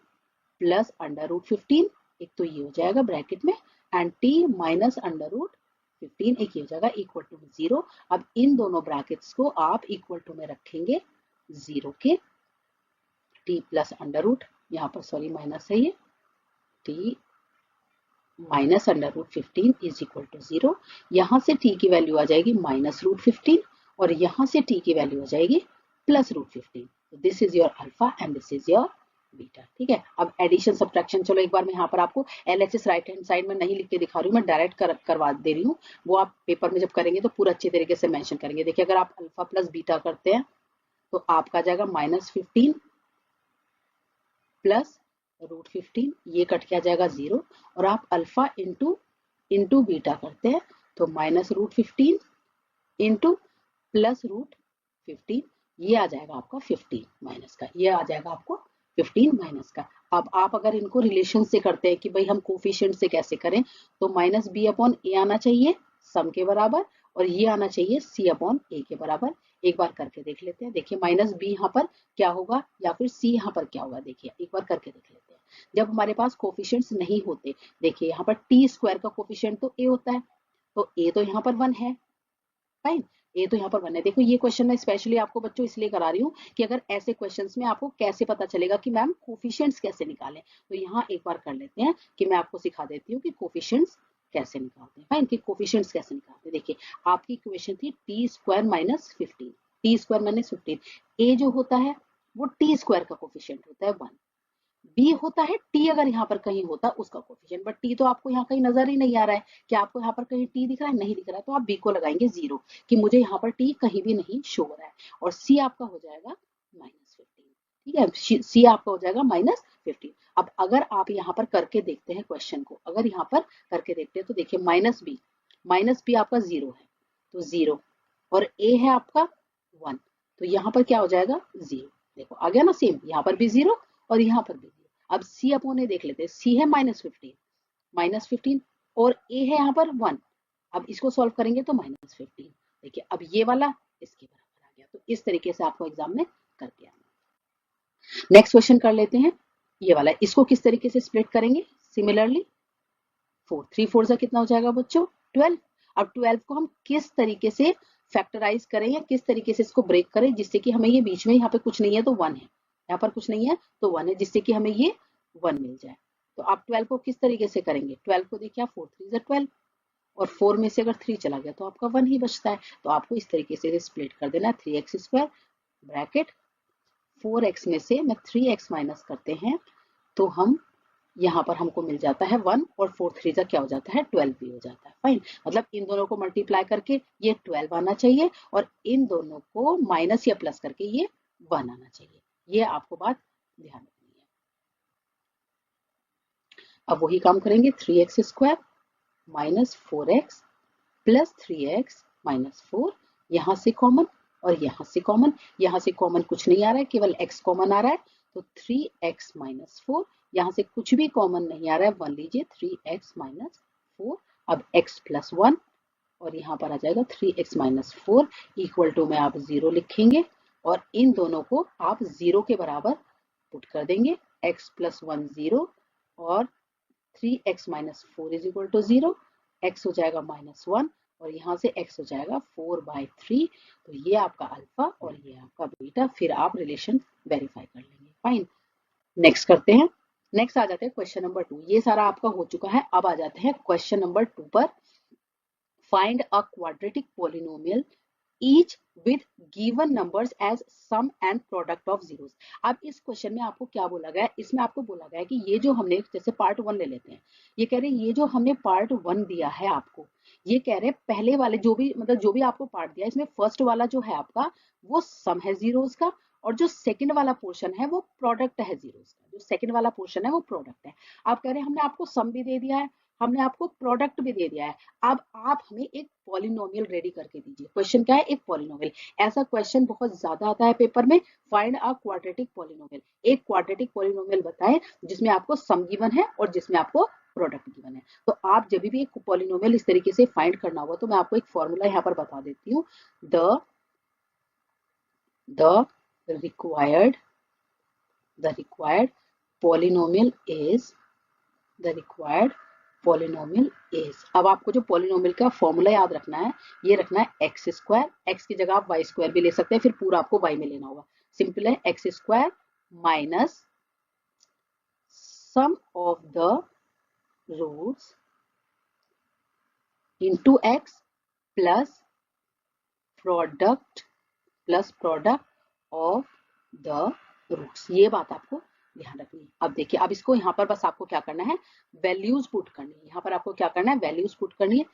प्लस √15, एक तो ये हो जाएगा ब्रैकेट में, एंड t माइनस √15 एक ये हो जाएगा, इक्वल टू 0। अब इन दोनों ब्रैकेट्स को आप इक्वल टू में रखेंगे 0 के, t प्लस √ यहाँ पर सॉरी माइनस है ये, t minus √15 is equal to 0। यहाँ से t की वैल्यू आ जाएगी -√15 और यहाँ से t की वैल्यू आ जाएगी +√15। This is your alpha and this is your beta. ठीक है, अब एडिशन सब्ट्रैक्शन, चलो एक बार मैं यहाँ पर आपको LHS राइट हैंड साइड में नहीं लिख के दिखा रही हूँ, मैं डायरेक्ट करवा दे रही हूँ। वो आप पेपर में जब करेंगे तो पूरा अच्छे तरीके से मेंशन करेंगे। देखिए, अगर आप अल्फा प्लस बीटा करते हैं तो आपका जाएगा -15 प्लस √15, ये कट के आ जाएगा 0, और आप अल्फा इंटू बीटा करते हैं तो -√15 इंटू प्लस √15, ये आ जाएगा आपका 15 माइनस का, ये आ जाएगा आपको 15 माइनस का। अब आप अगर इनको रिलेशन से करते हैं कि भाई हम कोफिशिएंट से कैसे करें, तो -B/A आना चाहिए सम के बराबर और ये आना चाहिए C/A के बराबर। एक बार करके देख लेते हैं। देखिए -B यहाँ पर क्या होगा या फिर C यहाँ पर क्या होगा, देखिए एक बार करके देख लेते हैं। जब हमारे पास कोफिशिएंट्स नहीं होते, देखिए यहाँ पर t² का कोफिशिएंट तो a होता है, तो a तो यहाँ पर 1 है। फाइन, ये तो यहाँ पर 1 है। देखो ये क्वेश्चन मैं स्पेशली आपको बच्चों इसलिए करा रही हूँ कि अगर ऐसे क्वेश्चंस में आपको कैसे पता चलेगा कि मैम कोफिशिएंट्स कैसे निकालें, तो यहाँ एक बार कर लेते हैं कि मैं आपको सिखा देती हूँ कि कोफिशिएंट्स कैसे निकालते हैं। फाइन, कि कोफिशिएंट्स कैसे निकालते हैं। देखिए आपकी इक्वेशन थी t² - 15, t² - 15, a जो होता है वो t² का कोफिशिएंट होता है 1, बी होता है टी, अगर यहाँ पर कहीं होता उसका कोफिशिएंट, बट टी तो आपको यहाँ कहीं नजर ही नहीं आ रहा है। क्या आपको यहाँ पर कहीं टी दिख रहा है, नहीं दिख रहा है, तो आप बी को लगाएंगे 0 कि मुझे यहाँ पर टी कहीं भी नहीं शो हो रहा है, और सी आपका हो जाएगा -15। ठीक है, सी आपका हो जाएगा -15। अब अगर आप यहाँ पर करके देखते हैं क्वेश्चन को, अगर यहाँ पर करके देखते हैं तो देखिए माइनस बी आपका 0 है तो 0, और ए है आपका 1, तो यहाँ पर क्या हो जाएगा 0। देखो आ गया ना सेम, यहाँ पर भी 0 और यहाँ पर भी 0। अब सी अपॉन ए देख लेते हैं, सी है -15 और ए है यहाँ पर 1। अब इसको सॉल्व करेंगे तो -15। देखिए अब ये वाला इसके बराबर आ गया। तो इस तरीके से आपको एग्जाम में करके आना। नेक्स्ट क्वेश्चन कर लेते हैं, ये वाला। इसको किस तरीके से स्प्लिट करेंगे, सिमिलरली 3 4 से कितना हो जाएगा बच्चों 12। अब 12 को हम किस तरीके से फैक्टराइज करें या किस तरीके से इसको ब्रेक करें जिससे कि हमें ये बीच में यहाँ पे कुछ नहीं है तो 1 है, यहाँ पर कुछ नहीं है तो 1 है, जिससे कि हमें ये 1 मिल जाए। तो आप 12 को किस तरीके से करेंगे, 12 को देखिए आप 4 3 12 और 4 में से अगर 3 चला गया तो आपका 1 ही बचता है। तो आपको इस तरीके से स्प्लिट कर देना है, 3x² ब्रैकेट 4x में से मैं 3x माइनस करते हैं तो हम यहाँ पर हमको मिल जाता है 1 और 4 3 क्या हो जाता है 12 भी हो जाता है। फाइन, मतलब इन दोनों को मल्टीप्लाई करके ये 12 आना चाहिए और इन दोनों को माइनस या प्लस करके ये 1 आना चाहिए। ये आपको बात ध्यान रखनी है। अब वही काम करेंगे, 3x² minus 4x plus 3x minus 4, यहाँ से कॉमन और यहाँ से कॉमन, यहाँ से कॉमन कुछ नहीं आ रहा है, केवल x कॉमन आ रहा है तो 3x माइनस 4, यहाँ से कुछ भी कॉमन नहीं आ रहा है, 1 लीजिए 3x माइनस 4। अब x प्लस 1 और यहाँ पर आ जाएगा 3x माइनस 4 इक्वल टू में आप 0 लिखेंगे और इन दोनों को आप 0 के बराबर पुट कर देंगे, x प्लस 1 0 और 3x minus 4 is equal to 0, x हो जाएगा -1 और यहाँ से x हो जाएगा 4/3। तो ये आपका अल्फा और ये आपका बीटा, फिर आप रिलेशन वेरीफाई कर लेंगे। फाइन, नेक्स्ट करते हैं। नेक्स्ट आ जाते हैं क्वेश्चन नंबर 2। ये सारा आपका हो चुका है। अब आ जाते हैं क्वेश्चन नंबर 2 पर। Find a quadratic polynomial each with given numbers as sum and product of zeros. अब इस क्वेश्चन में आपको क्या बोला गया है, इसमें आपको बोला गया है कि ये जो हमने, जैसे पार्ट 1 ले लेते हैं, ये कह रहे हैं ये जो हमने पार्ट 1 दिया है आपको, ये कह रहे हैं पहले वाले जो भी, मतलब जो भी आपको पार्ट दिया है, इसमें फर्स्ट वाला जो है आपका वो सम है जीरोस का और जो सेकंड वाला पोर्शन है वो प्रोडक्ट है जीरोस का। जो सेकंड वाला पोर्शन है वो प्रोडक्ट है। आप कह रहे हैं हमने आपको सम भी दे दिया है, हमने आपको प्रोडक्ट भी दे दिया है, अब आप हमें एक पॉलिनोमियल रेडी करके दीजिए। क्वेश्चन क्या है, एक पॉलिनोमियल। ऐसा क्वेश्चन बहुत ज्यादा आता है पेपर में, फाइंड अ क्वाड्रेटिक पॉलिनोमियल। एक क्वाड्रेटिक पॉलिनोमियल बताएं जिसमें आपको सम गिवन है और जिसमें आपको प्रोडक्ट गिवन है। तो आप जब भी एक पॉलिनोमियल इस तरीके से फाइंड करना होगा तो मैं आपको एक फॉर्मूला यहाँ पर बता देती हूँ। द required polynomial is अब आपको जो पॉलिनोमियल का फॉर्मूला याद रखना है, ये रखना है x², x की जगह आप y² भी ले सकते हैं, फिर पूरा आपको y में लेना होगा। सिंपल है, x² minus sum of the roots into x plus product of the roots. ये बात आपको ध्यान रखनी है। अब देखिए, अब इसको यहाँ पर बस आपको क्या करना है, वैल्यूज पुट करनी है। यहाँ पर आपको क्या करना है, वैल्यूज पुट करनी है।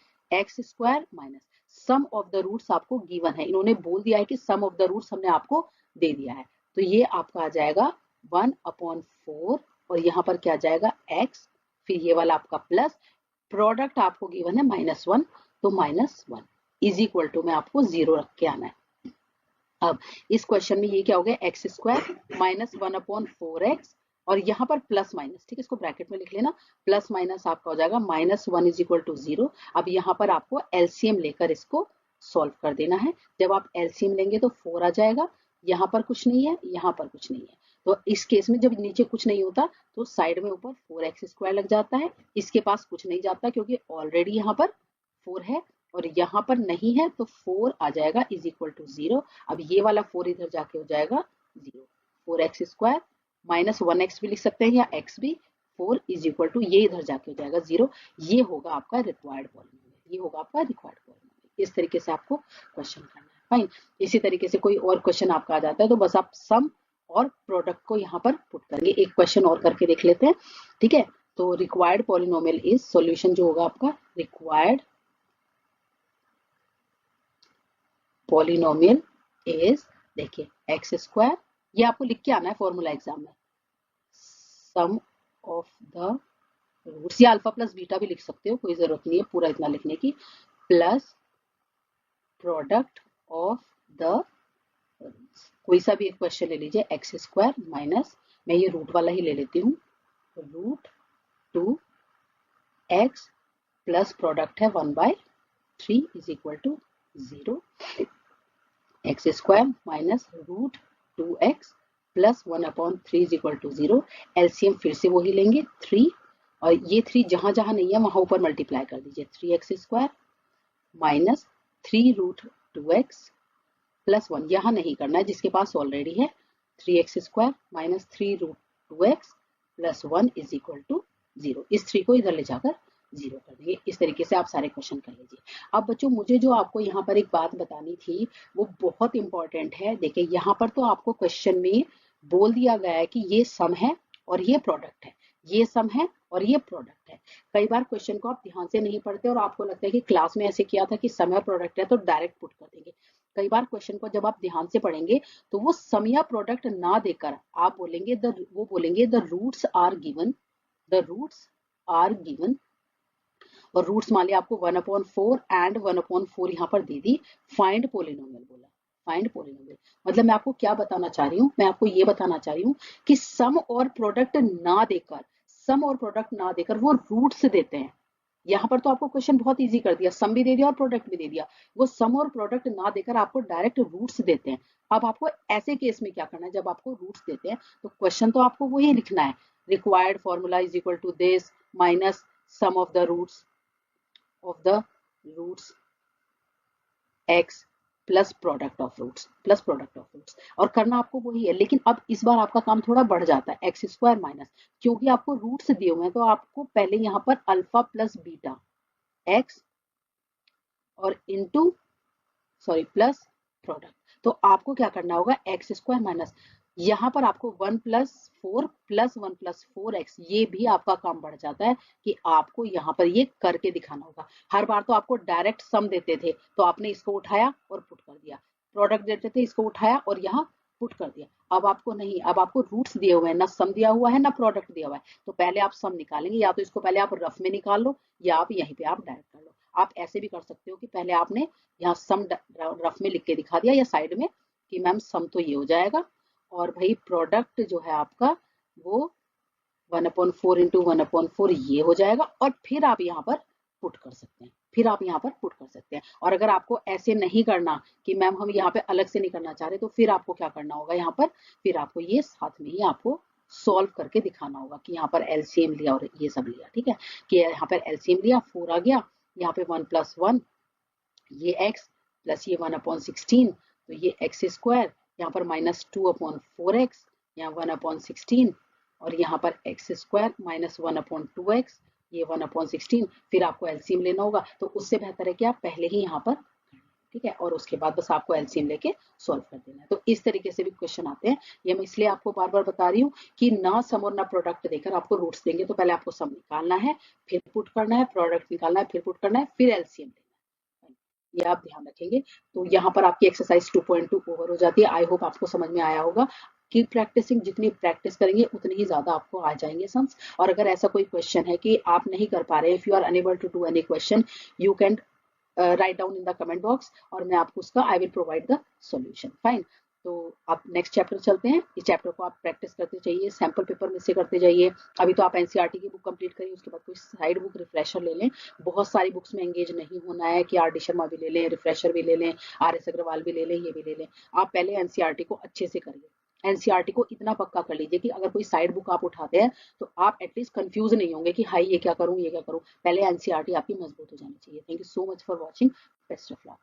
x² minus sum of the roots आपको गिवन है, इन्होंने बोल दिया है कि सम ऑफ द रूट्स हमने आपको दे दिया है, तो ये आपका आ जाएगा 1/4 और यहाँ पर क्या जाएगा x, फिर ये वाला आपका प्लस, प्रोडक्ट आपको गिवन है -1 तो -1 इज इक्वल टू में आपको 0 रख के आना है। अब इस क्वेश्चन में ये क्या हो गया, x² माइनस 1/4x और यहाँ पर प्लस माइनस, ठीक है, इसको ब्रैकेट में लिख लेना, प्लस माइनस आपका हो जाएगा -1 इज इक्वल टू 0। अब यहाँ पर आपको एलसीएम लेकर इसको सॉल्व कर देना है। जब आप एलसीएम लेंगे तो 4 आ जाएगा, यहाँ पर कुछ नहीं है, यहाँ पर कुछ नहीं है, तो इस केस में जब नीचे कुछ नहीं होता तो साइड में ऊपर 4x² लग जाता है, इसके पास कुछ नहीं जाता क्योंकि ऑलरेडी यहाँ पर 4 है और यहाँ पर नहीं है, तो 4 आ जाएगा इज इक्वल टू 0। अब ये वाला 4 इधर जाके हो जाएगा 0, 4x² माइनस 1x भी लिख सकते हैं या x भी, 4 इज इक्वल टू ये इधर जाके हो जाएगा 0। ये होगा आपका रिक्वायर्ड पॉलिनोमियल, ये होगा आपका रिक्वायर्ड पॉलिनोमियल। इस तरीके से आपको क्वेश्चन करना है। फाइन, इसी तरीके से कोई और क्वेश्चन आपका आ जाता है तो बस आप सम और प्रोडक्ट को यहाँ पर पुट करेंगे। एक क्वेश्चन और करके देख लेते हैं, ठीक है। तो रिक्वायर्ड पॉलिनोमियल इज, सॉल्यूशन जो होगा आपका, रिक्वायर्ड पॉलिनोमियल इज, देखिए x² ये आपको लिख के आना है फॉर्मूला एग्जाम में, सम ऑफ द रूट्स, या अल्फा प्लस बीटा भी लिख सकते हो, कोई जरूरत नहीं है पूरा इतना लिखने की, प्लस प्रोडक्ट ऑफ द, कोई सा भी एक क्वेश्चन ले लीजिए, एक्स स्क्वायर माइनस, मैं ये रूट वाला ही ले लेती हूँ, रूट 2x प्लस प्रोडक्ट है 1/3 is equal to 0, x square minus root 2x plus 1/3 is equal to 0। LCM फिर से वही लेंगे 3, और ये 3 जहां जहां नहीं है वहां ऊपर मल्टीप्लाई कर दीजिए, 3x square minus 3 root 2x plus 1, यहाँ नहीं करना है जिसके पास ऑलरेडी है, 3x square minus 3 root 2x plus 1 is equal to 0। इस 3 को इधर ले जाकर 0 कर देंगे। इस तरीके से आप सारे क्वेश्चन कर लीजिए। अब बच्चों मुझे जो आपको यहाँ पर एक बात बतानी थी वो बहुत इंपॉर्टेंट है। देखिए यहाँ पर तो आपको क्वेश्चन में बोल दिया गया है कि ये सम है और ये प्रोडक्ट है, ये सम है और ये प्रोडक्ट है। कई बार क्वेश्चन को आप ध्यान से नहीं पढ़ते और आपको लगता है कि क्लास में ऐसे किया था कि सम है प्रोडक्ट है तो डायरेक्ट पुट कर देंगे। कई बार क्वेश्चन को जब आप ध्यान से पढ़ेंगे तो वो सम या प्रोडक्ट ना देकर आप बोलेंगे वो बोलेंगे the roots are given, the roots are given, और रूट्स मान लिया आपको 1/4 एंड 1/4 यहाँ पर दे दी, फाइंड पोलिनोमियल बोला, फाइंड पोलिनोमियल। मतलब मैं आपको क्या बताना चाह रही हूँ, मैं आपको ये बताना चाह रही हूँ कि सम और प्रोडक्ट ना देकर, सम और प्रोडक्ट ना देकर वो रूट्स देते हैं। यहाँ पर तो आपको क्वेश्चन बहुत इजी कर दिया, सम भी दे दिया और प्रोडक्ट भी दे दिया, वो सम और प्रोडक्ट ना देकर आपको डायरेक्ट रूट्स देते हैं। अब आपको ऐसे केस में क्या करना है, जब आपको रूट्स देते हैं तो क्वेश्चन तो आपको वही लिखना है, required formula is equal to this minus sum of the roots of the roots x plus product of roots, plus product of roots, और करना आपको वही है। लेकिन अब इस बार आपका काम थोड़ा बढ़ जाता है, एक्स स्क्वायर माइनस, क्योंकि आपको रूट्स दिए हुए हैं तो आपको पहले यहाँ पर अल्फा प्लस बीटा एक्स और इनटू सॉरी प्लस प्रोडक्ट, तो आपको क्या करना होगा, एक्स स्क्वायर माइनस, यहाँ पर आपको 1 + 4 + 1 + 4x, ये भी आपका काम बढ़ जाता है कि आपको यहाँ पर ये करके दिखाना होगा। हर बार तो आपको डायरेक्ट सम देते थे तो आपने इसको उठाया और पुट कर दिया, प्रोडक्ट देते थे इसको उठाया और यहाँ पुट कर दिया। अब आपको नहीं, अब आपको रूट्स दिए हुए हैं, ना सम दिया हुआ है ना प्रोडक्ट दिया हुआ है, तो पहले आप सम निकालेंगे, या तो इसको पहले आप रफ में निकाल लो या आप यहीं पे आप डायरेक्ट कर लो। आप ऐसे भी कर सकते हो कि पहले आपने यहाँ सम रफ में लिख के दिखा दिया या साइड में कि मैम सम तो ये हो जाएगा, और भाई प्रोडक्ट जो है आपका वो 1/4 इंटू 1/4 ये हो जाएगा, और फिर आप यहाँ पर पुट कर सकते हैं, फिर आप यहाँ पर पुट कर सकते हैं। और अगर आपको ऐसे नहीं करना कि मैम हम यहाँ पे अलग से नहीं करना चाह रहे, तो फिर आपको क्या करना होगा, यहाँ पर फिर आपको ये साथ में ही आपको सॉल्व करके दिखाना होगा कि यहाँ पर एलसीएम लिया और ये सब लिया, ठीक है, कि यहाँ पर एलसीएम लिया 4 आ गया, यहाँ पे 1 + 1 ये x प्लस ये 1/16, तो ये x स्क्वायर, यहाँ पर -2/4x, यहाँ 1/16, और यहाँ पर x स्क्वायर माइनस 1/2x, ये 1/16, फिर आपको एलसीएम लेना होगा। तो उससे बेहतर है कि आप पहले ही यहाँ पर, ठीक है, और उसके बाद बस आपको एलसीएम लेके सॉल्व कर देना है। तो इस तरीके से भी क्वेश्चन आते हैं। ये मैं इसलिए आपको बार बार बता रही हूँ कि ना सम और ना प्रोडक्ट देकर आपको रूट्स देंगे तो पहले आपको सम निकालना है, फिर पुट करना है, प्रोडक्ट निकालना है, फिर पुट करना है, फिर एलसीएम लेना है, ये आप ध्यान रखेंगे। तो यहाँ पर आपकी एक्सरसाइज 2.2 ओवर हो जाती है। आई होप आपको समझ में आया होगा। कीप प्रैक्टिसिंग, जितनी प्रैक्टिस करेंगे उतनी ही ज्यादा आपको आ जाएंगे सम्स। और अगर ऐसा कोई क्वेश्चन है कि आप नहीं कर पा रहे, if you are unable to do any question, you can write down in the comment box और मैं आपको उसका I will provide the solution. Fine, तो आप नेक्स्ट चैप्टर चलते हैं। इस चैप्टर को आप प्रैक्टिस करते जाइए, सैम्पल पेपर में से करते जाइए। अभी तो आप एनसीईआरटी की बुक कंप्लीट करिए, उसके बाद कोई साइड बुक रिफ्रेशर ले लें। बहुत सारी बुक्स में एंगेज नहीं होना है कि आर डी शर्मा भी ले लें, रिफ्रेशर भी ले लें, आर एस अग्रवाल भी ले लें, ये भी ले लें। आप पहले एनसीईआरटी को अच्छे से करिए, एनसीईआरटी को इतना पक्का कर लीजिए कि अगर कोई साइड बुक आप उठाते हैं तो आप एटलीस्ट कंफ्यूज नहीं होंगे कि हाई ये क्या करूं, ये क्या करूं। पहले एनसीईआरटी आपकी मजबूत हो जानी चाहिए। Thank you so much for watching, best of luck.